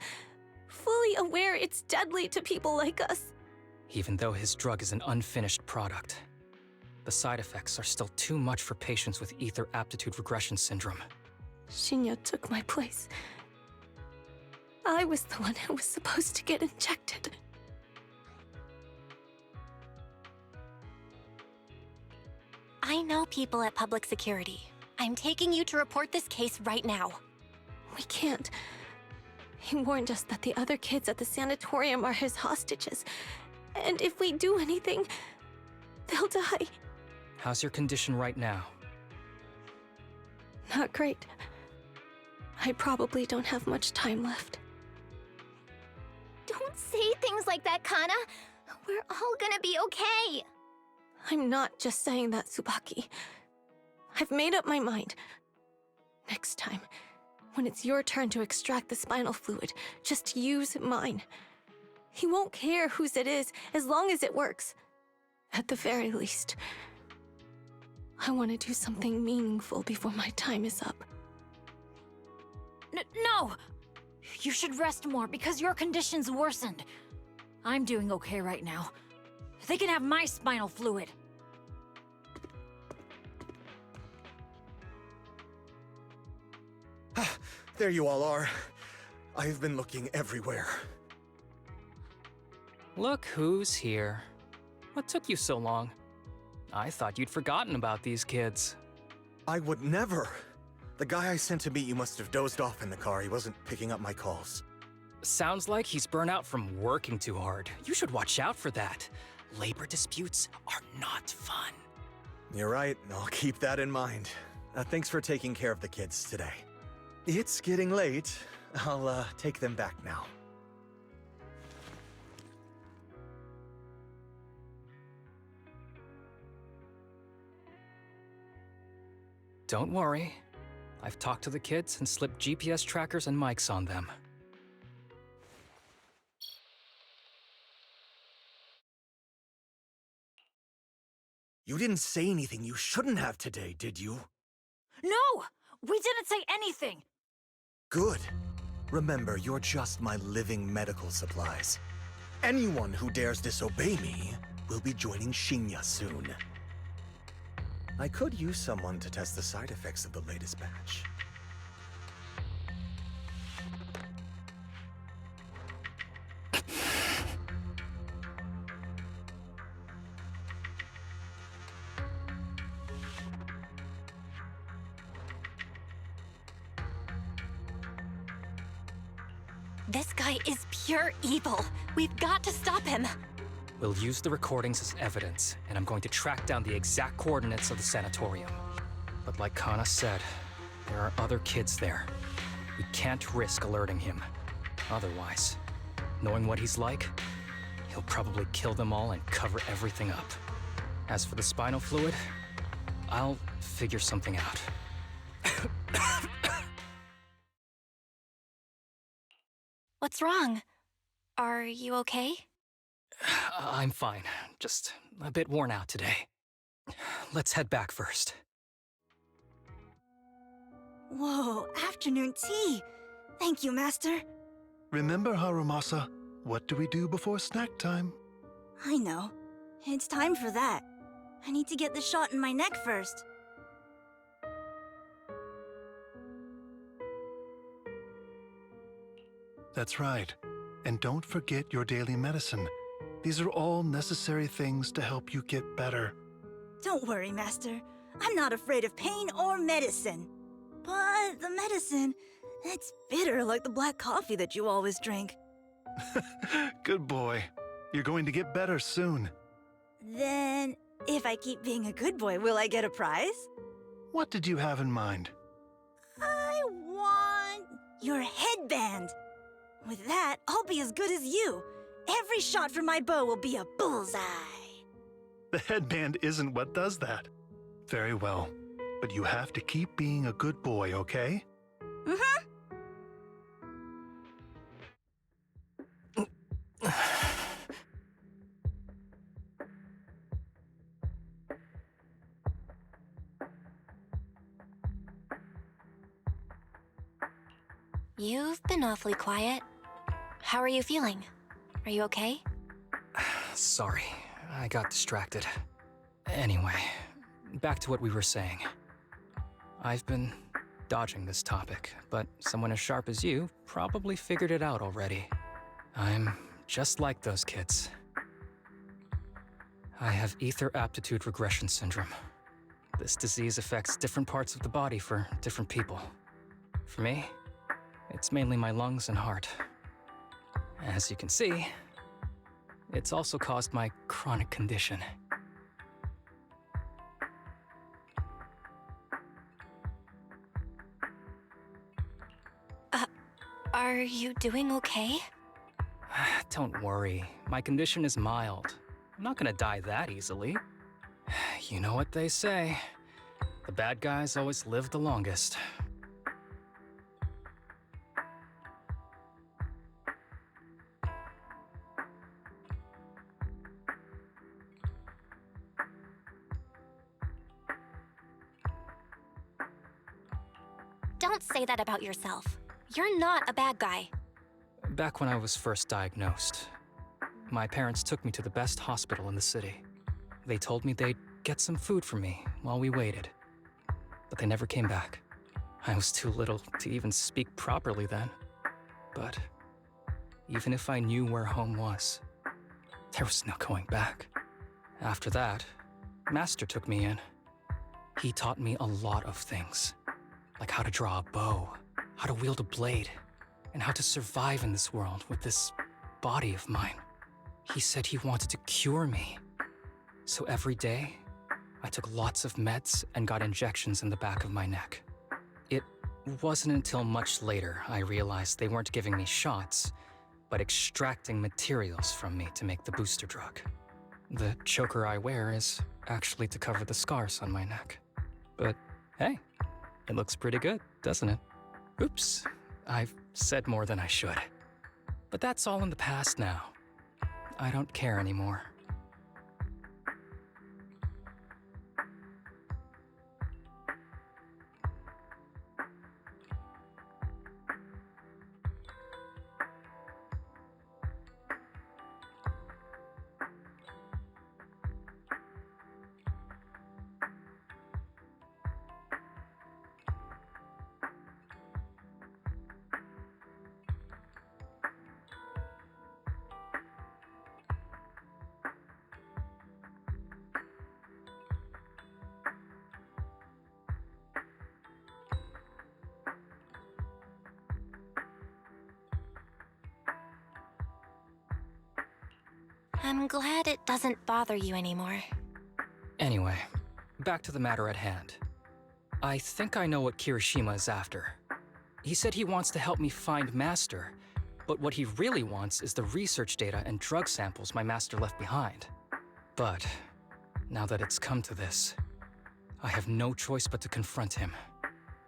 fully aware it's deadly to people like us. Even though his drug is an unfinished product, the side effects are still too much for patients with ether aptitude regression syndrome. Shinya took my place. I was the one who was supposed to get injected. I know people at public security. I'm taking you to report this case right now. We can't. He warned us that the other kids at the sanatorium are his hostages. And if we do anything, they'll die. How's your condition right now? Not great. I probably don't have much time left. Don't say things like that, Kana. We're all gonna be okay. I'm not just saying that, Tsubaki. I've made up my mind. Next time, when it's your turn to extract the spinal fluid, just use mine. He won't care whose it is as long as it works. At the very least, I want to do something meaningful before my time is up. No! You should rest more because your condition's worsened. I'm doing okay right now. They can have my spinal fluid. There you all are. I've been looking everywhere. Look who's here. What took you so long? I thought you'd forgotten about these kids. I would never. The guy I sent to meet you must have dozed off in the car. He wasn't picking up my calls. Sounds like he's burnt out from working too hard. You should watch out for that. Labor disputes are not fun. You're right. I'll keep that in mind. Thanks for taking care of the kids today. It's getting late. I'll take them back now. Don't worry. I've talked to the kids and slipped GPS trackers and mics on them. You didn't say anything you shouldn't have today, did you? No! We didn't say anything! Good. Remember, you're just my living medical supplies. Anyone who dares disobey me will be joining Shinya soon. I could use someone to test the side effects of the latest batch. This guy is pure evil. We've got to stop him. We'll use the recordings as evidence, and I'm going to track down the exact coordinates of the sanatorium. But like Kana said, there are other kids there. We can't risk alerting him. Otherwise, knowing what he's like, he'll probably kill them all and cover everything up. As for the spinal fluid, I'll figure something out. What's wrong? Are you okay? I'm fine, just a bit worn out today. Let's head back first. Whoa, afternoon tea! Thank you, Master. Remember, Harumasa, what do we do before snack time? I know. It's time for that. I need to get the shot in my neck first. That's right. And don't forget your daily medicine. These are all necessary things to help you get better. Don't worry, Master. I'm not afraid of pain or medicine. But the medicine, it's bitter like the black coffee that you always drink. Good boy. You're going to get better soon. Then, if I keep being a good boy, will I get a prize? What did you have in mind? I want your headband. With that, I'll be as good as you. Every shot from my bow will be a bullseye. The headband isn't what does that. Very well. But you have to keep being a good boy, okay? Mm-hmm. You've been awfully quiet. How are you feeling? Are you okay? Sorry, I got distracted. Anyway, back to what we were saying. I've been dodging this topic, but someone as sharp as you probably figured it out already. I'm just like those kids. I have ether aptitude regression syndrome. This disease affects different parts of the body for different people. For me, it's mainly my lungs and heart. As you can see, it's also caused my chronic condition. Are you doing okay? Don't worry, my condition is mild. I'm not gonna die that easily. You know what they say. The bad guys always live the longest. Don't say that about yourself. You're not a bad guy. Back when I was first diagnosed, my parents took me to the best hospital in the city. They told me they'd get some food for me while we waited. But they never came back. I was too little to even speak properly then. But even if I knew where home was, there was no going back. After that, Master took me in. He taught me a lot of things, like how to draw a bow, how to wield a blade, and how to survive in this world with this body of mine. He said he wanted to cure me. So every day, I took lots of meds and got injections in the back of my neck. It wasn't until much later I realized they weren't giving me shots, but extracting materials from me to make the booster drug. The choker I wear is actually to cover the scars on my neck. But hey, it looks pretty good, doesn't it? Oops, I've said more than I should. But that's all in the past now. I don't care anymore. I'm glad it doesn't bother you anymore. Anyway, back to the matter at hand. I think I know what Kirishima is after. He said he wants to help me find Master, but what he really wants is the research data and drug samples my master left behind. But now that it's come to this, I have no choice but to confront him.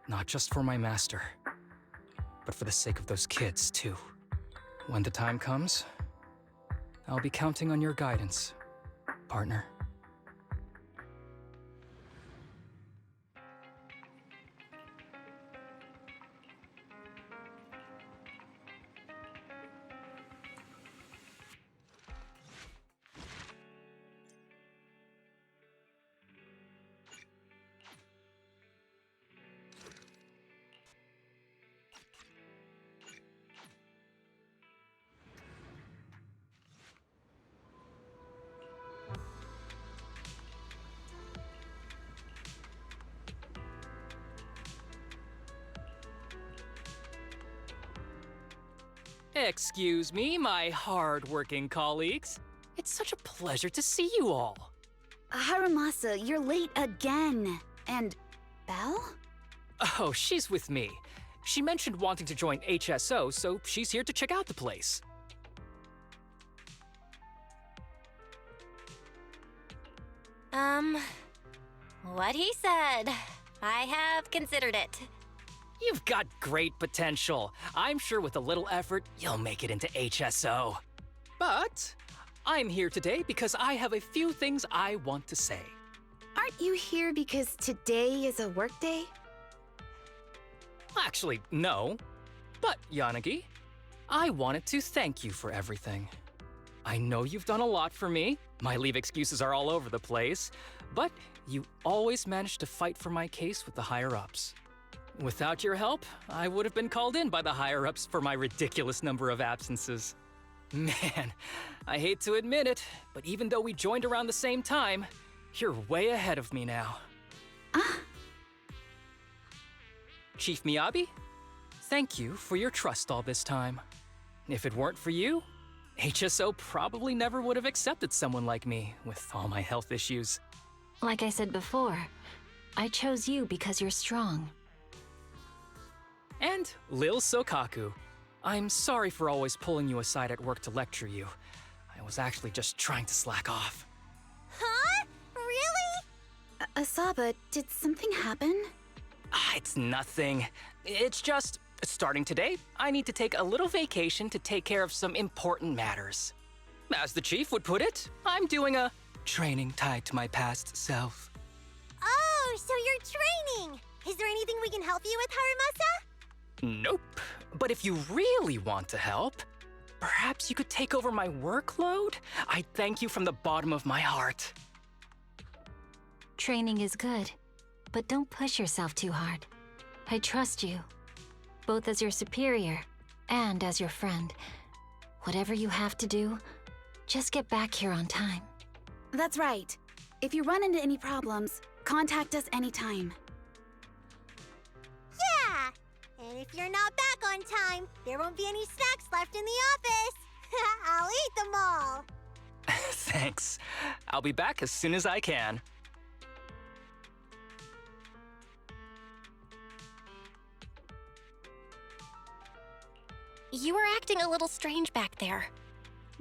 Not just for my master, but for the sake of those kids, too. When the time comes, I'll be counting on your guidance, partner. Excuse me, my hard-working colleagues. It's such a pleasure to see you all. Harumasa, you're late again. And Belle? Oh, she's with me. She mentioned wanting to join HSO, so she's here to check out the place. What he said. I have considered it. You've got great potential. I'm sure with a little effort, you'll make it into HSO. But I'm here today because I have a few things I want to say. Aren't you here because today is a work day? Actually, no. But, Yanagi, I wanted to thank you for everything. I know you've done a lot for me. My leave excuses are all over the place. But you always managed to fight for my case with the higher-ups. Without your help, I would have been called in by the higher-ups for my ridiculous number of absences. Man, I hate to admit it, but even though we joined around the same time, you're way ahead of me now. Chief Miyabi, thank you for your trust all this time. If it weren't for you, HSO probably never would have accepted someone like me with all my health issues. Like I said before, I chose you because you're strong. And Lil Sokaku, I'm sorry for always pulling you aside at work to lecture you. I was actually just trying to slack off. Huh? Really? Asaba, did something happen? It's nothing. It's just, starting today, I need to take a little vacation to take care of some important matters. As the chief would put it, I'm doing a training tied to my past self. Oh, so you're training! Is there anything we can help you with, Harumasa? Nope. But if you really want to help, perhaps you could take over my workload? I thank you from the bottom of my heart. Training is good, but don't push yourself too hard. I trust you, both as your superior and as your friend. Whatever you have to do, just get back here on time. That's right. If you run into any problems, contact us anytime. Yeah! And if you're not back on time, there won't be any snacks left in the office. I'll eat them all. Thanks. I'll be back as soon as I can. You were acting a little strange back there.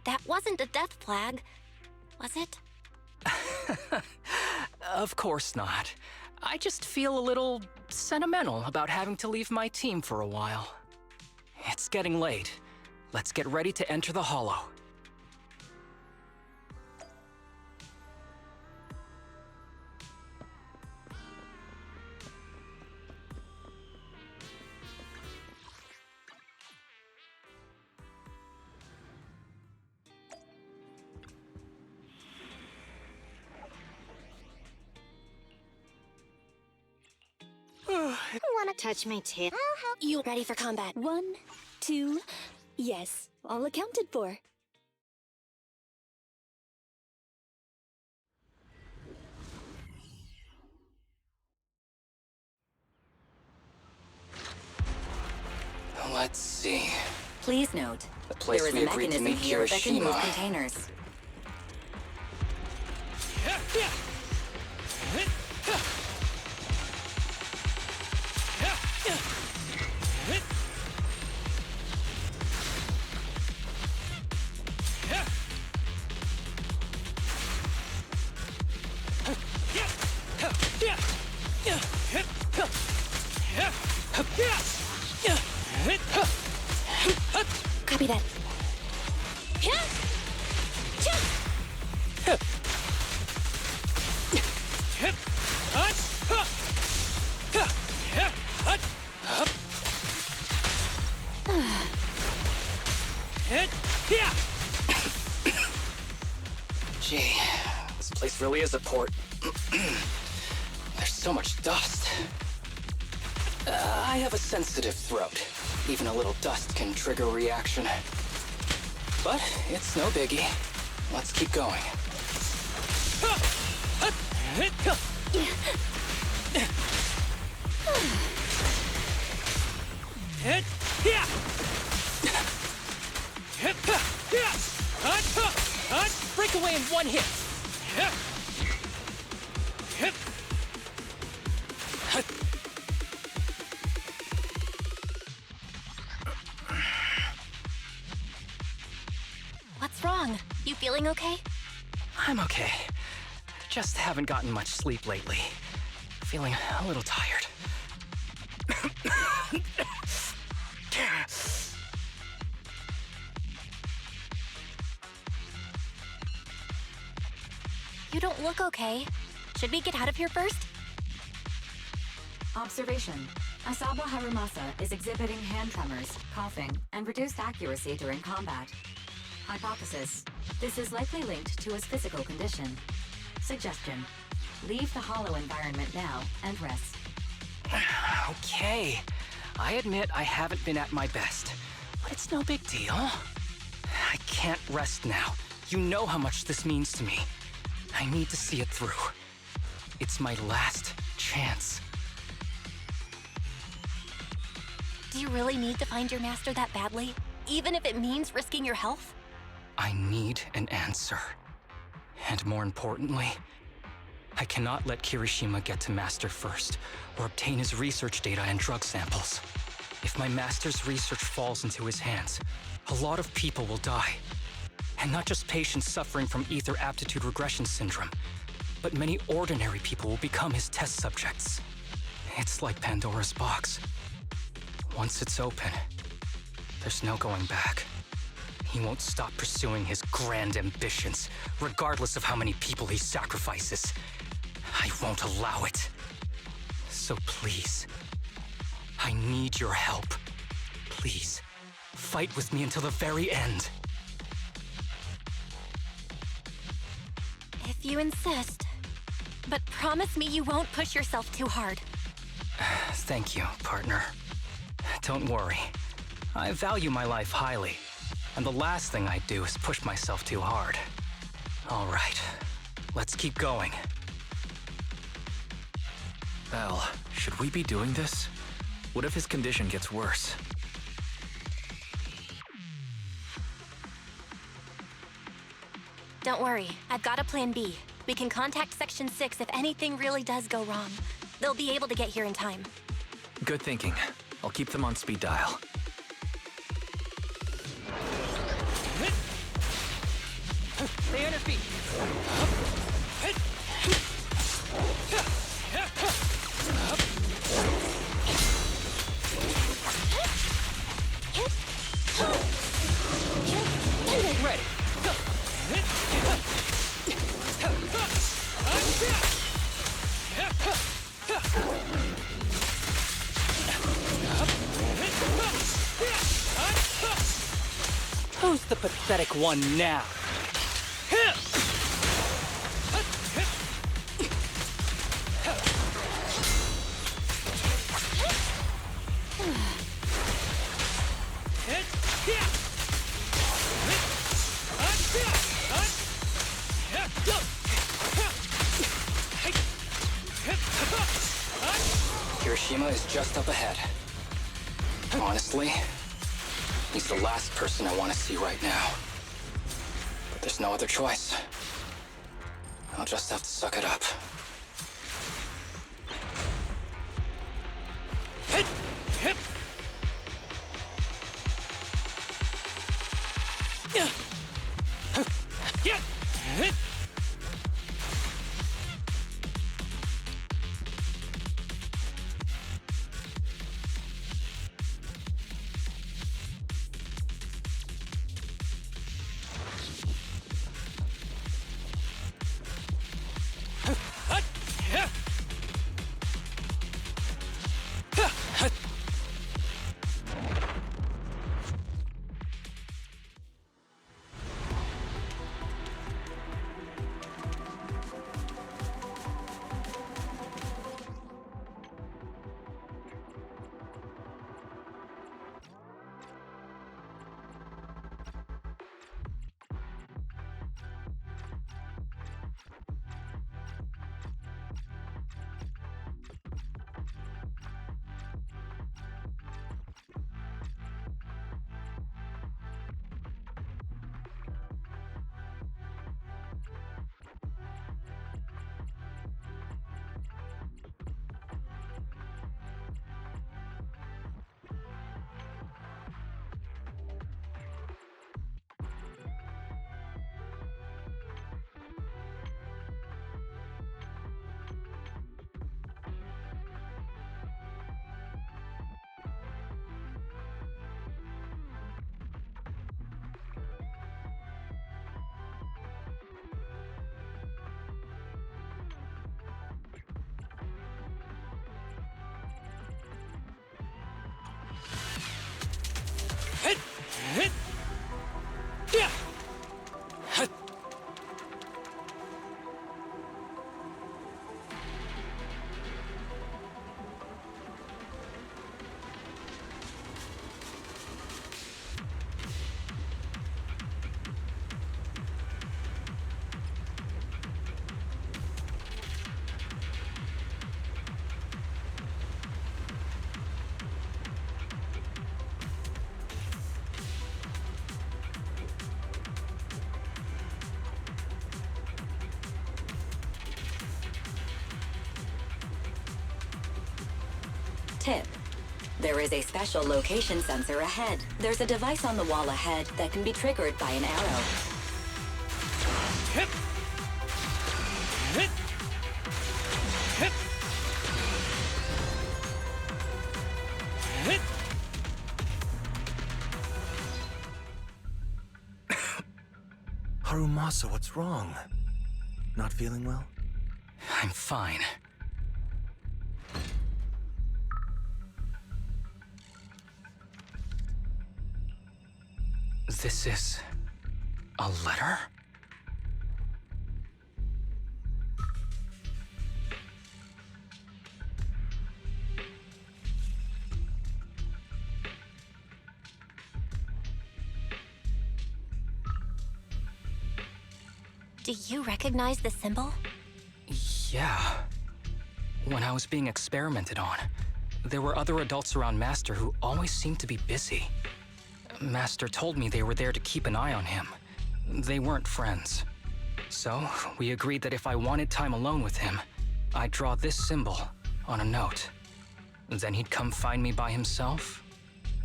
That wasn't a death flag, was it? Of course not. I just feel a little sentimental about having to leave my team for a while. It's getting late. Let's get ready to enter the Hollow. Wanna touch my tail? You ready for combat? 1, 2, yes, all accounted for. Let's see. Please note, The place there is we a agreed to mechanism meet here that can move Kirishima. containers. Copy that. Gee, this place really is a port. There's so much dust. I have a sensitive throat. Even a little dust can trigger a reaction. But it's no biggie. Let's keep going. Break away in one hit. What's wrong? You feeling okay? I'm okay. Just haven't gotten much sleep lately. Feeling a little tired. You don't look okay. Should we get out of here first? Observation. Asaba Harumasa is exhibiting hand tremors, coughing, and reduced accuracy during combat. Hypothesis. This is likely linked to his physical condition. Suggestion. Leave the hollow environment now and rest. Okay. I admit I haven't been at my best, but it's no big deal. I can't rest now. You know how much this means to me. I need to see it through. It's my last chance. Do you really need to find your master that badly? Even if it means risking your health? I need an answer. And more importantly, I cannot let Kirishima get to Master first, or obtain his research data and drug samples. If my Master's research falls into his hands, a lot of people will die. And not just patients suffering from ether aptitude regression syndrome. but many ordinary people will become his test subjects. It's like Pandora's box. Once it's open, there's no going back. He won't stop pursuing his grand ambitions, regardless of how many people he sacrifices. I won't allow it. So please, I need your help. Please, fight with me until the very end. If you insist. But promise me you won't push yourself too hard. Thank you, partner. Don't worry. I value my life highly, and the last thing I do is push myself too hard. All right, let's keep going. Al, should we be doing this? What if his condition gets worse? Don't worry, I've got a plan B. We can contact Section 6 if anything really does go wrong. They'll be able to get here in time. Good thinking. I'll keep them on speed dial. Stay on your feet. Ready. Who's the pathetic one now? Hiroshima is just up ahead. Honestly, he's the last person I want to see right now. But there's no other choice. I'll just have to suck it up. Tip. There is a special location sensor ahead. There's a device on the wall ahead that can be triggered by an arrow. Harumasa, what's wrong? Not feeling well? I'm fine. This is a letter? Do you recognize the symbol? Yeah. When I was being experimented on, there were other adults around Master who always seemed to be busy. Master told me they were there to keep an eye on him. They weren't friends. So, we agreed that if I wanted time alone with him, I'd draw this symbol on a note. Then he'd come find me by himself,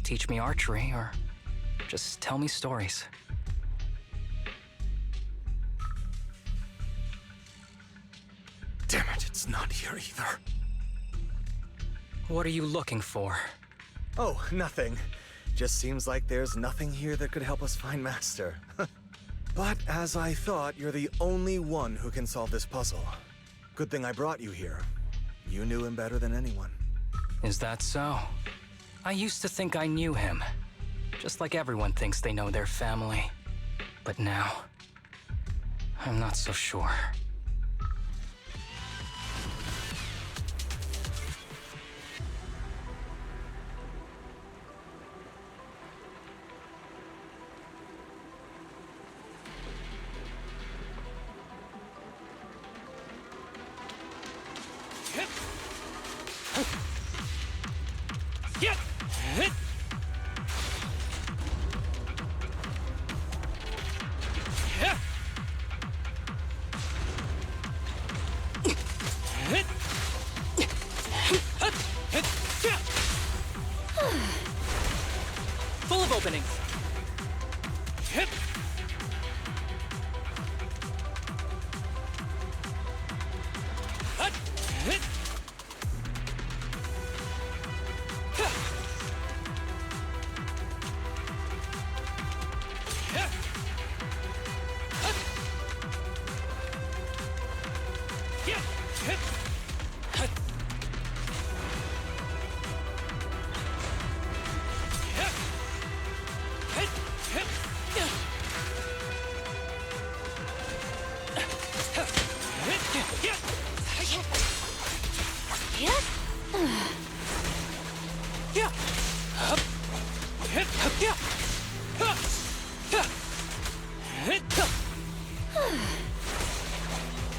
teach me archery, or just tell me stories. Damn it, it's not here either. What are you looking for? Oh, nothing. Just seems like there's nothing here that could help us find Master. But as I thought, you're the only one who can solve this puzzle. Good thing I brought you here. You knew him better than anyone. Is that so? I used to think I knew him. Just like everyone thinks they know their family. But now, I'm not so sure. Full of openings.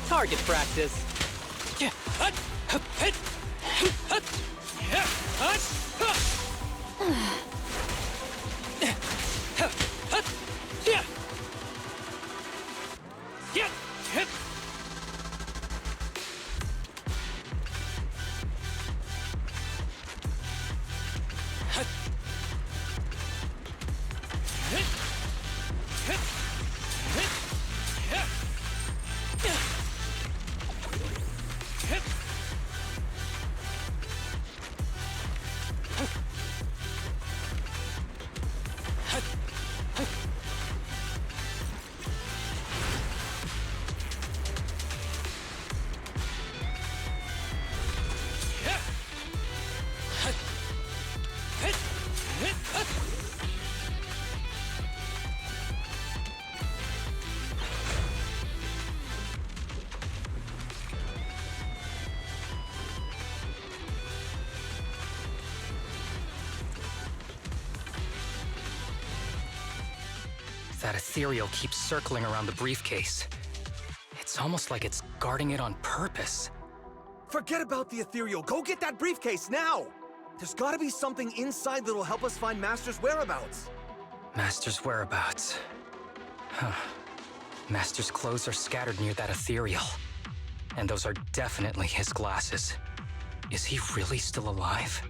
Target practice. That ethereal keeps circling around the briefcase. It's almost like it's guarding it on purpose. Forget about the ethereal. Go get that briefcase now! There's gotta be something inside that'll help us find Master's whereabouts. Master's whereabouts. Huh. Master's clothes are scattered near that ethereal. And those are definitely his glasses. Is he really still alive?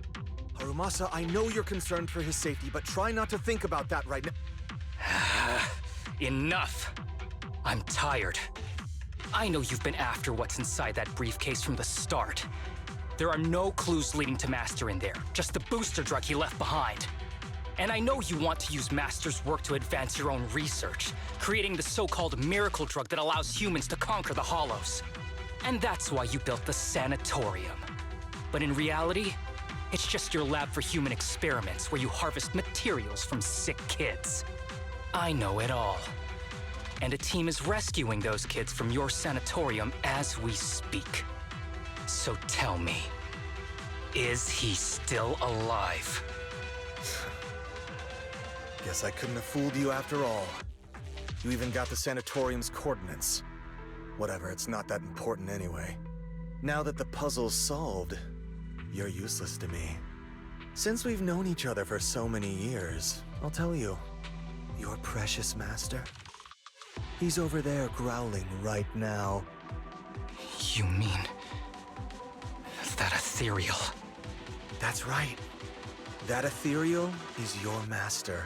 Harumasa, I know you're concerned for his safety, but try not to think about that right now. Enough! I'm tired. I know you've been after what's inside that briefcase from the start. There are no clues leading to Master in there, just the booster drug he left behind. And I know you want to use Master's work to advance your own research, creating the so-called miracle drug that allows humans to conquer the Hollows. And that's why you built the sanatorium. But in reality, it's just your lab for human experiments where you harvest materials from sick kids. I know it all. And a team is rescuing those kids from your sanatorium as we speak. So tell me, is he still alive? Guess I couldn't have fooled you after all. You even got the sanatorium's coordinates. Whatever, it's not that important anyway. Now that the puzzle's solved, you're useless to me. Since we've known each other for so many years, I'll tell you, your precious master, he's over there growling right now. You mean that ethereal? That's right. That ethereal is your master.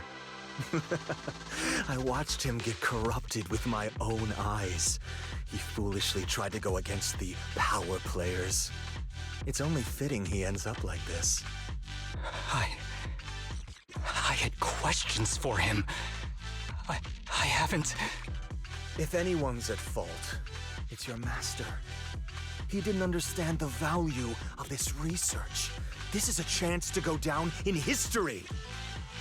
I watched him get corrupted with my own eyes. He foolishly tried to go against the power players. It's only fitting he ends up like this. I had questions for him. I haven't... If anyone's at fault, it's your master. He didn't understand the value of this research. This is a chance to go down in history.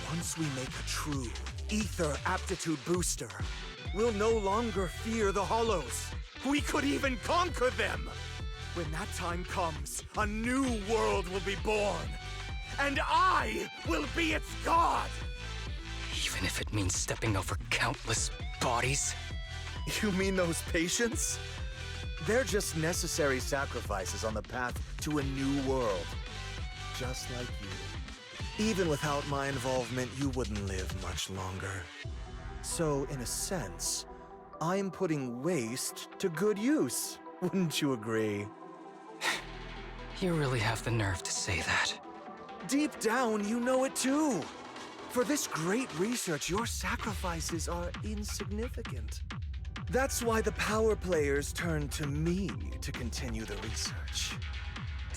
Once we make a true ether aptitude booster, we'll no longer fear the Hollows. We could even conquer them. When that time comes, a new world will be born. And I will be its god! Even if it means stepping over countless bodies? You mean those patients? They're just necessary sacrifices on the path to a new world. Just like you. Even without my involvement, you wouldn't live much longer. So, in a sense, I'm putting waste to good use. Wouldn't you agree? You really have the nerve to say that. Deep down, you know it too. For this great research, your sacrifices are insignificant. That's why the power players turn to me to continue the research.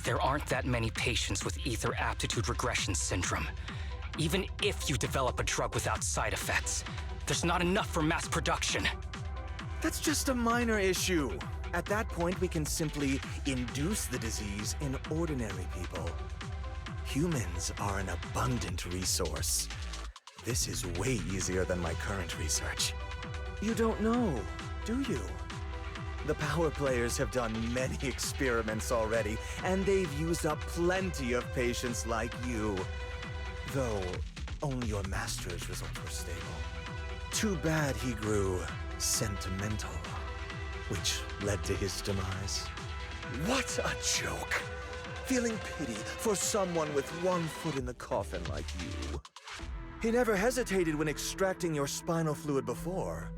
There aren't that many patients with ether aptitude regression syndrome. Even if you develop a drug without side effects, there's not enough for mass production. That's just a minor issue. At that point, we can simply induce the disease in ordinary people. Humans are an abundant resource. This is way easier than my current research. You don't know, do you? The power players have done many experiments already, and they've used up plenty of patients like you. Though, only your master's results were stable. Too bad he grew sentimental, which led to his demise. What a joke! Feeling pity for someone with one foot in the coffin like you. He never hesitated when extracting your spinal fluid before,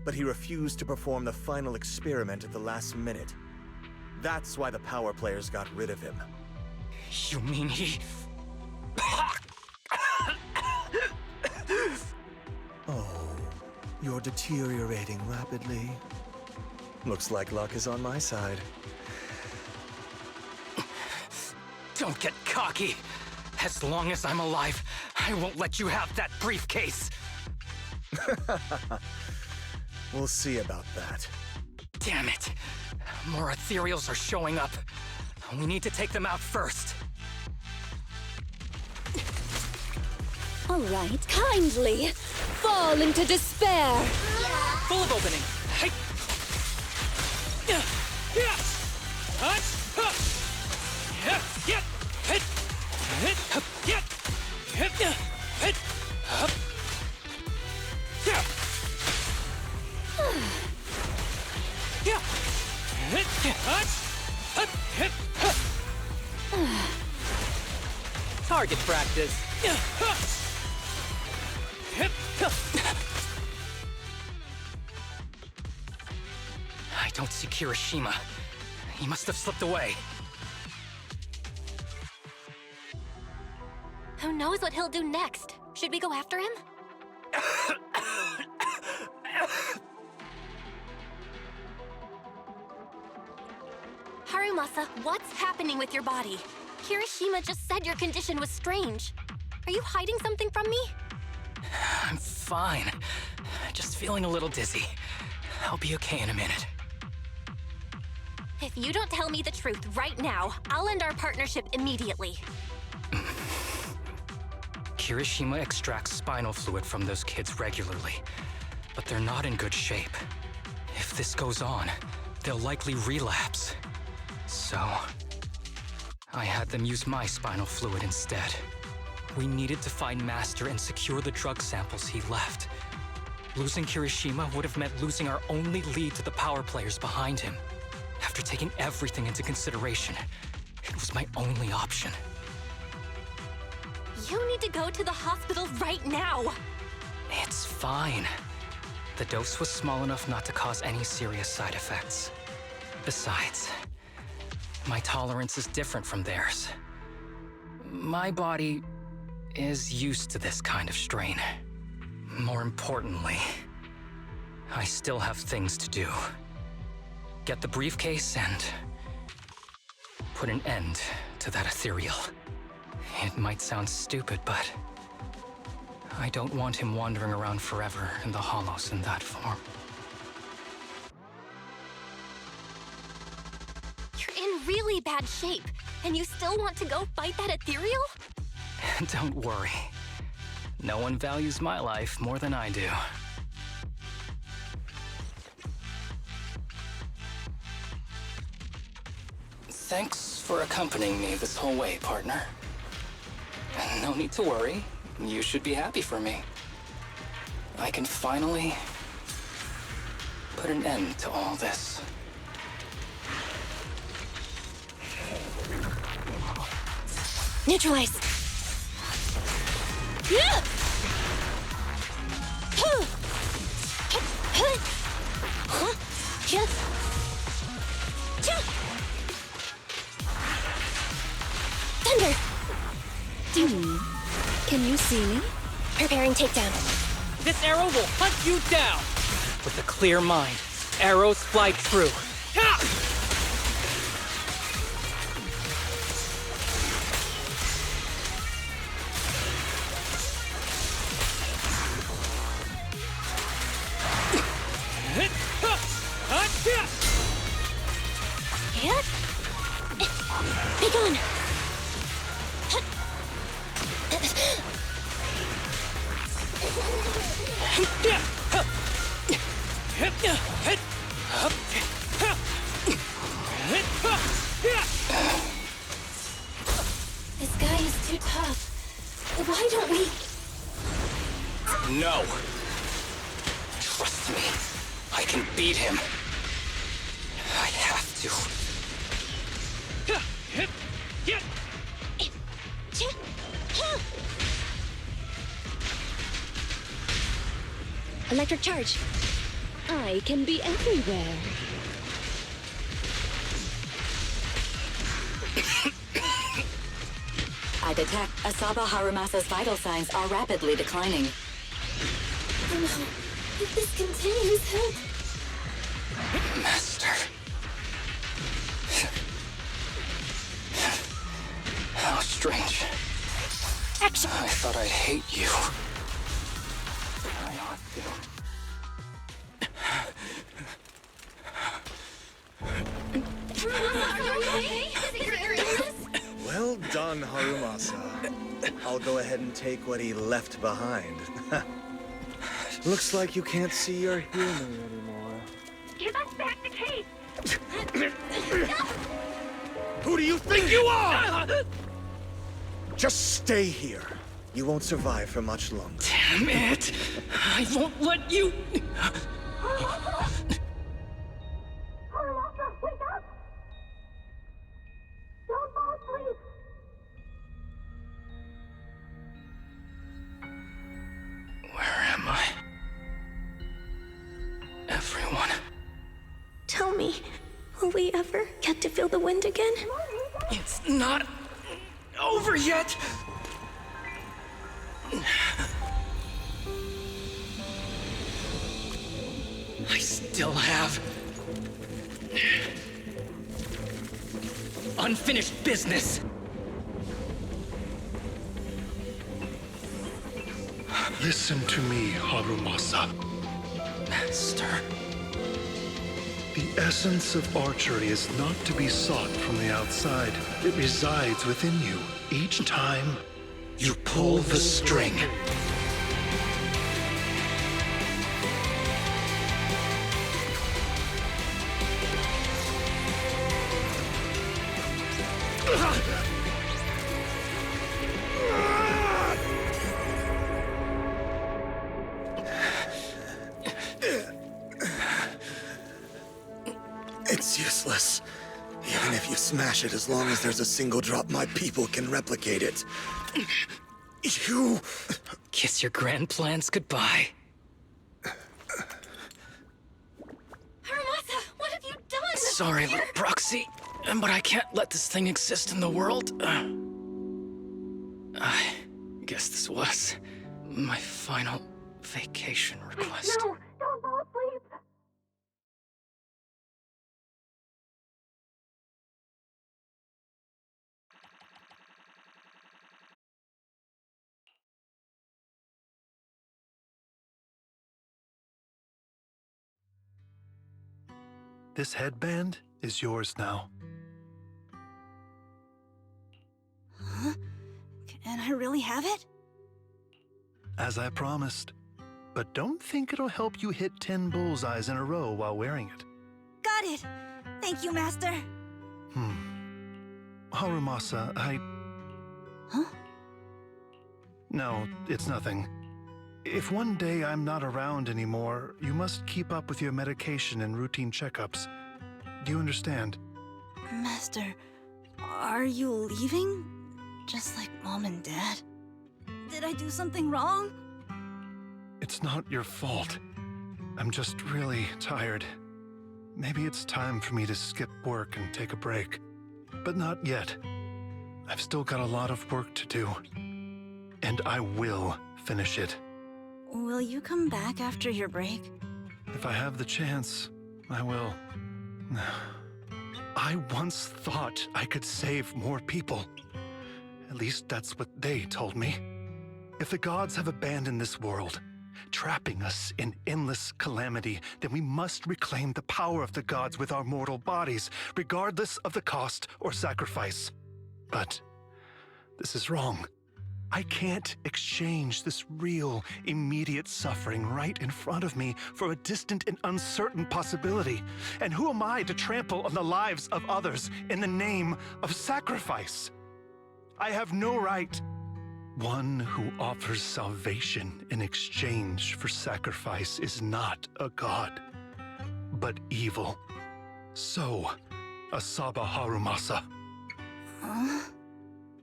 but he refused to perform the final experiment at the last minute. That's why the power players got rid of him. You mean he... Oh, you're deteriorating rapidly. Looks like luck is on my side. Don't get cocky. As long as I'm alive, I won't let you have that briefcase. We'll see about that. Damn it. More ethereals are showing up. We need to take them out first. All right, kindly fall into despair. Full of opening. Hey. Target practice. I don't see Kirishima. He must have slipped away. Who knows what he'll do next? Should we go after him? Harumasa, what's happening with your body? Kirishima just said your condition was strange. Are you hiding something from me? I'm fine. Just feeling a little dizzy. I'll be okay in a minute. If you don't tell me the truth right now, I'll end our partnership immediately. Kirishima extracts spinal fluid from those kids regularly, but they're not in good shape. If this goes on, they'll likely relapse. So, I had them use my spinal fluid instead. We needed to find Master and secure the drug samples he left. Losing Kirishima would have meant losing our only lead to the power players behind him. After taking everything into consideration, it was my only option. You need to go to the hospital right now! It's fine. The dose was small enough not to cause any serious side effects. Besides, my tolerance is different from theirs. My body is used to this kind of strain. More importantly, I still have things to do. Get the briefcase and put an end to that ethereal. It might sound stupid, but I don't want him wandering around forever in the hollows in that form. You're in really bad shape, and you still want to go fight that ethereal? Don't worry. No one values my life more than I do. Thanks for accompanying me this whole way, partner. No need to worry. You should be happy for me. I can finally put an end to all this. Neutralize! Yeah! Thunder! Can you see me? Preparing takedown. This arrow will hunt you down! With a clear mind, arrows fly true. Be gone! This guy is too tough. Why don't we... No! Trust me. I can beat him. I have to. Electric charge. I can be everywhere. I detect Asaba Harumasa's vital signs are rapidly declining. Oh no. If this continues, help. Master. How strange. Action! I thought I'd hate you. I ought to. Well done, Harumasa. I'll go ahead and take what he left behind. Looks like you can't see your human anymore. Give us back the case! Who do you think you are? Just stay here. You won't survive for much longer. Damn it! I won't let you... Harumasa, wake up! Don't fall asleep! Where am I? Everyone. Tell me, will we ever get to feel the wind again? It's not over yet! I still have unfinished business. Listen to me, Harumasa. Master. The essence of archery is not to be sought from the outside. It resides within you. Each time you pull the string. It's useless. Even if you smash it, as long as there's a single drop, my people can replicate it. You... Kiss your grand plans goodbye. Harumasa, what have you done? Sorry, little proxy, but I can't let this thing exist in the world. I guess this was my final vacation request. No, don't fall asleep. This headband is yours now. Huh? Can I really have it? As I promised. But don't think it'll help you hit 10 bullseyes in a row while wearing it. Got it! Thank you, Master! Harumasa, Huh? No, it's nothing. If one day I'm not around anymore, you must keep up with your medication and routine checkups. Do you understand? Master, are you leaving? Just like Mom and Dad? Did I do something wrong? It's not your fault. I'm just really tired. Maybe it's time for me to skip work and take a break. But not yet. I've still got a lot of work to do. And I will finish it. Will you come back after your break? If I have the chance, I will. I once thought I could save more people. At least that's what they told me. If the gods have abandoned this world, trapping us in endless calamity, then we must reclaim the power of the gods with our mortal bodies, regardless of the cost or sacrifice. But this is wrong. I can't exchange this real, immediate suffering right in front of me for a distant and uncertain possibility. And who am I to trample on the lives of others in the name of sacrifice? I have no right. One who offers salvation in exchange for sacrifice is not a god, but evil. So, Asaba Harumasa. Huh?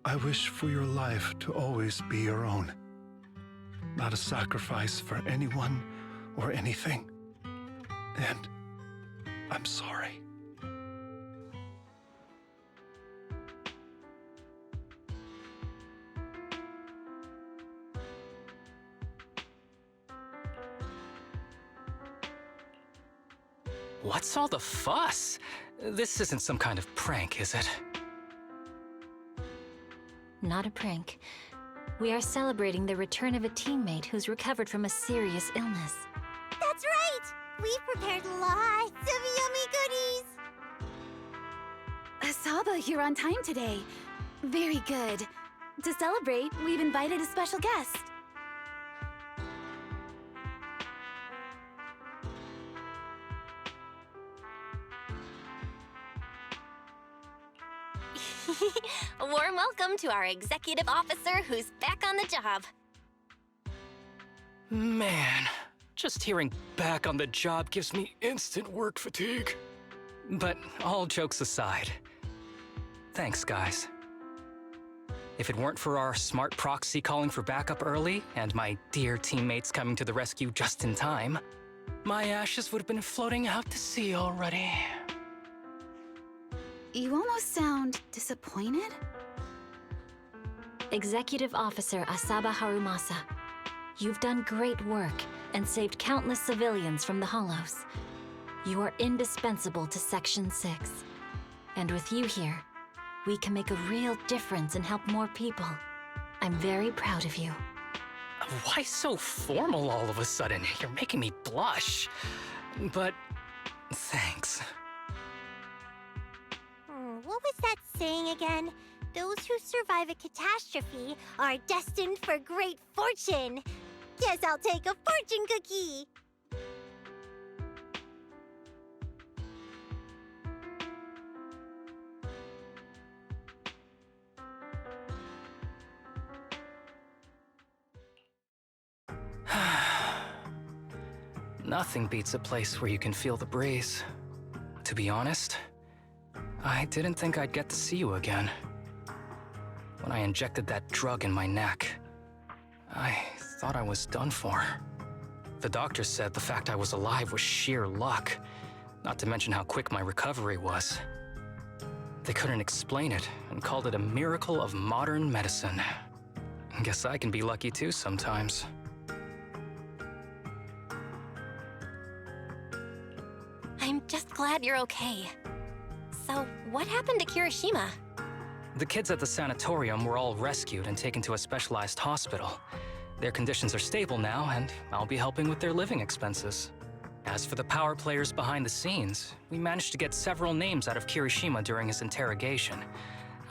I wish for your life to always be your own. Not a sacrifice for anyone or anything. And I'm sorry. What's all the fuss? This isn't some kind of prank, is it? Not a prank. We are celebrating the return of a teammate who's recovered from a serious illness. That's right! We've prepared lots of yummy goodies! Asaba, you're on time today. Very good. To celebrate, we've invited a special guest. A warm welcome to our executive officer who's back on the job. Man, just hearing back on the job gives me instant work fatigue. But all jokes aside, thanks, guys. If it weren't for our smart proxy calling for backup early and my dear teammates coming to the rescue just in time, my ashes would have been floating out to sea already. You almost sound disappointed? Executive Officer Asaba Harumasa, you've done great work and saved countless civilians from the Hollows. You are indispensable to Section 6. And with you here, we can make a real difference and help more people. I'm very proud of you. Why so formal all of a sudden? You're making me blush. But thanks. What was that saying again? Those who survive a catastrophe are destined for great fortune. Guess I'll take a fortune cookie. Nothing beats a place where you can feel the breeze. To be honest, I didn't think I'd get to see you again. When I injected that drug in my neck, I thought I was done for. The doctor said the fact I was alive was sheer luck, not to mention how quick my recovery was. They couldn't explain it and called it a miracle of modern medicine. Guess I can be lucky too sometimes. I'm just glad you're okay. So, what happened to Kirishima? The kids at the sanatorium were all rescued and taken to a specialized hospital. Their conditions are stable now, and I'll be helping with their living expenses. As for the power players behind the scenes, we managed to get several names out of Kirishima during his interrogation.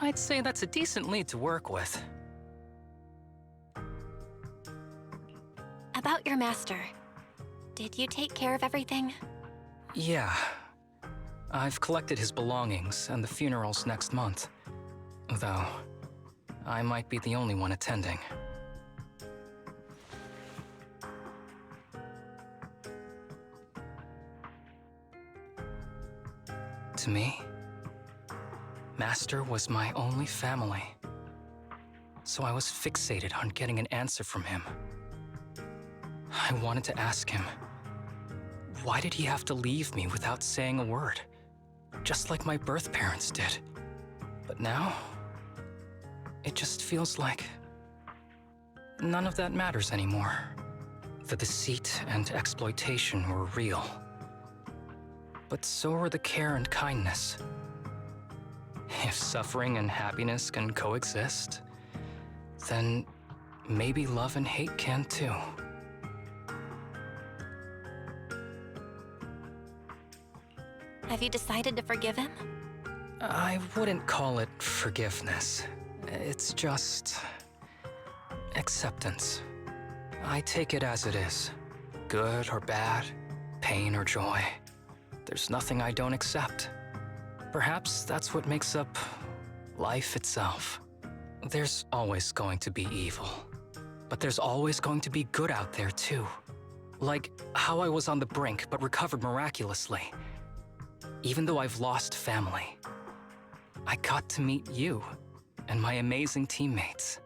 I'd say that's a decent lead to work with. About your master. Did you take care of everything? Yeah. I've collected his belongings, and the funeral's next month. Though, I might be the only one attending. To me, Master was my only family. So I was fixated on getting an answer from him. I wanted to ask him, why did he have to leave me without saying a word? Just like my birth parents did. But now, it just feels like none of that matters anymore. The deceit and exploitation were real. But so were the care and kindness. If suffering and happiness can coexist, then maybe love and hate can too. Have you decided to forgive him? I wouldn't call it forgiveness. It's just acceptance. I take it as it is. Good or bad, pain or joy. There's nothing I don't accept. Perhaps that's what makes up life itself. There's always going to be evil. But there's always going to be good out there too. Like how I was on the brink but recovered miraculously. Even though I've lost family, I got to meet you and my amazing teammates.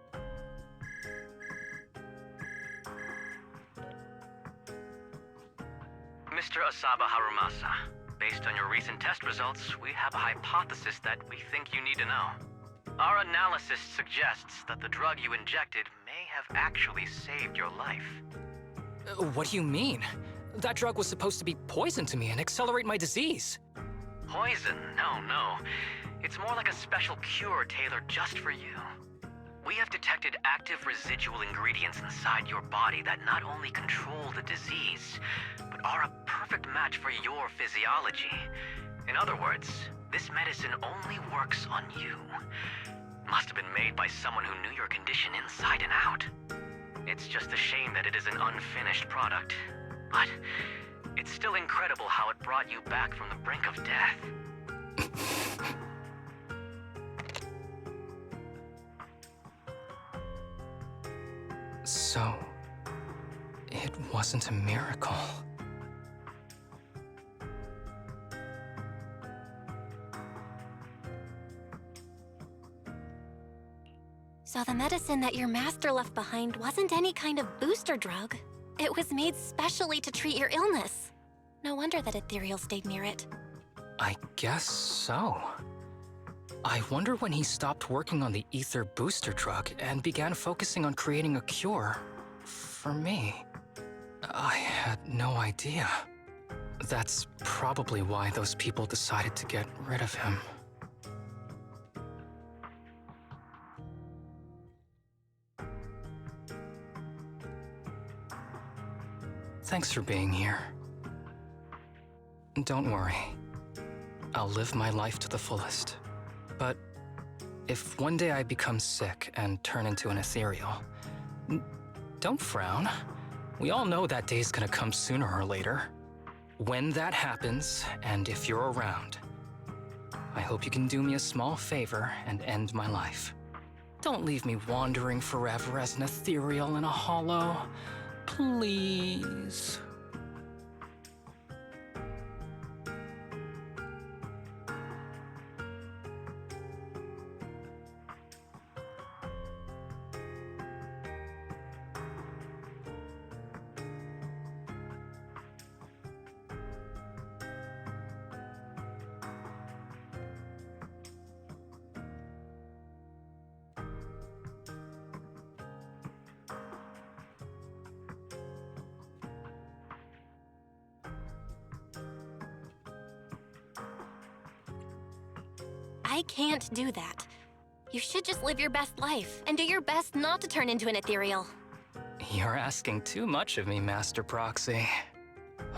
Mr. Asaba Harumasa, based on your recent test results, we have a hypothesis that we think you need to know. Our analysis suggests that the drug you injected may have actually saved your life. What do you mean? That drug was supposed to be poison to me and accelerate my disease. Poison? No. It's more like a special cure tailored just for you. We have detected active residual ingredients inside your body that not only control the disease, but are a perfect match for your physiology. In other words, this medicine only works on you. Must have been made by someone who knew your condition inside and out. It's just a shame that it is an unfinished product. But it's still incredible how it brought you back from the brink of death. So, it wasn't a miracle. So the medicine that your master left behind wasn't any kind of booster drug. It was made specially to treat your illness. No wonder that Ethereal stayed near it. I guess so. I wonder when he stopped working on the ether booster drug and began focusing on creating a cure for me. I had no idea. That's probably why those people decided to get rid of him. Thanks for being here. Don't worry. I'll live my life to the fullest. But if one day I become sick and turn into an ethereal, don't frown. We all know that day's gonna come sooner or later. When that happens, and if you're around, I hope you can do me a small favor and end my life. Don't leave me wandering forever as an ethereal in a hollow. Please. I can't do that. You should just live your best life and do your best not to turn into an ethereal. You're asking too much of me, Master Proxy.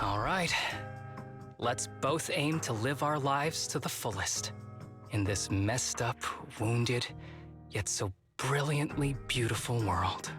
All right. Let's both aim to live our lives to the fullest. In this messed up, wounded, yet so brilliantly beautiful world.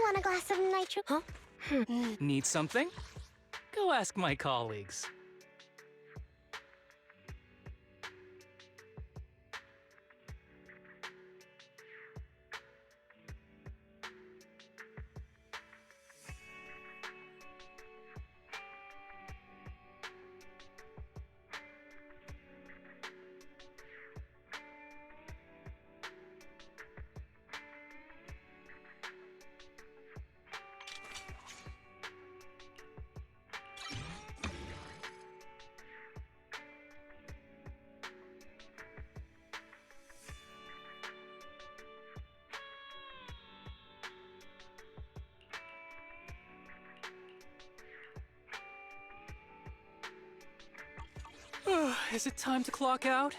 Want a glass of nitro? Huh? Need something? Go ask my colleagues. Is it time to clock out?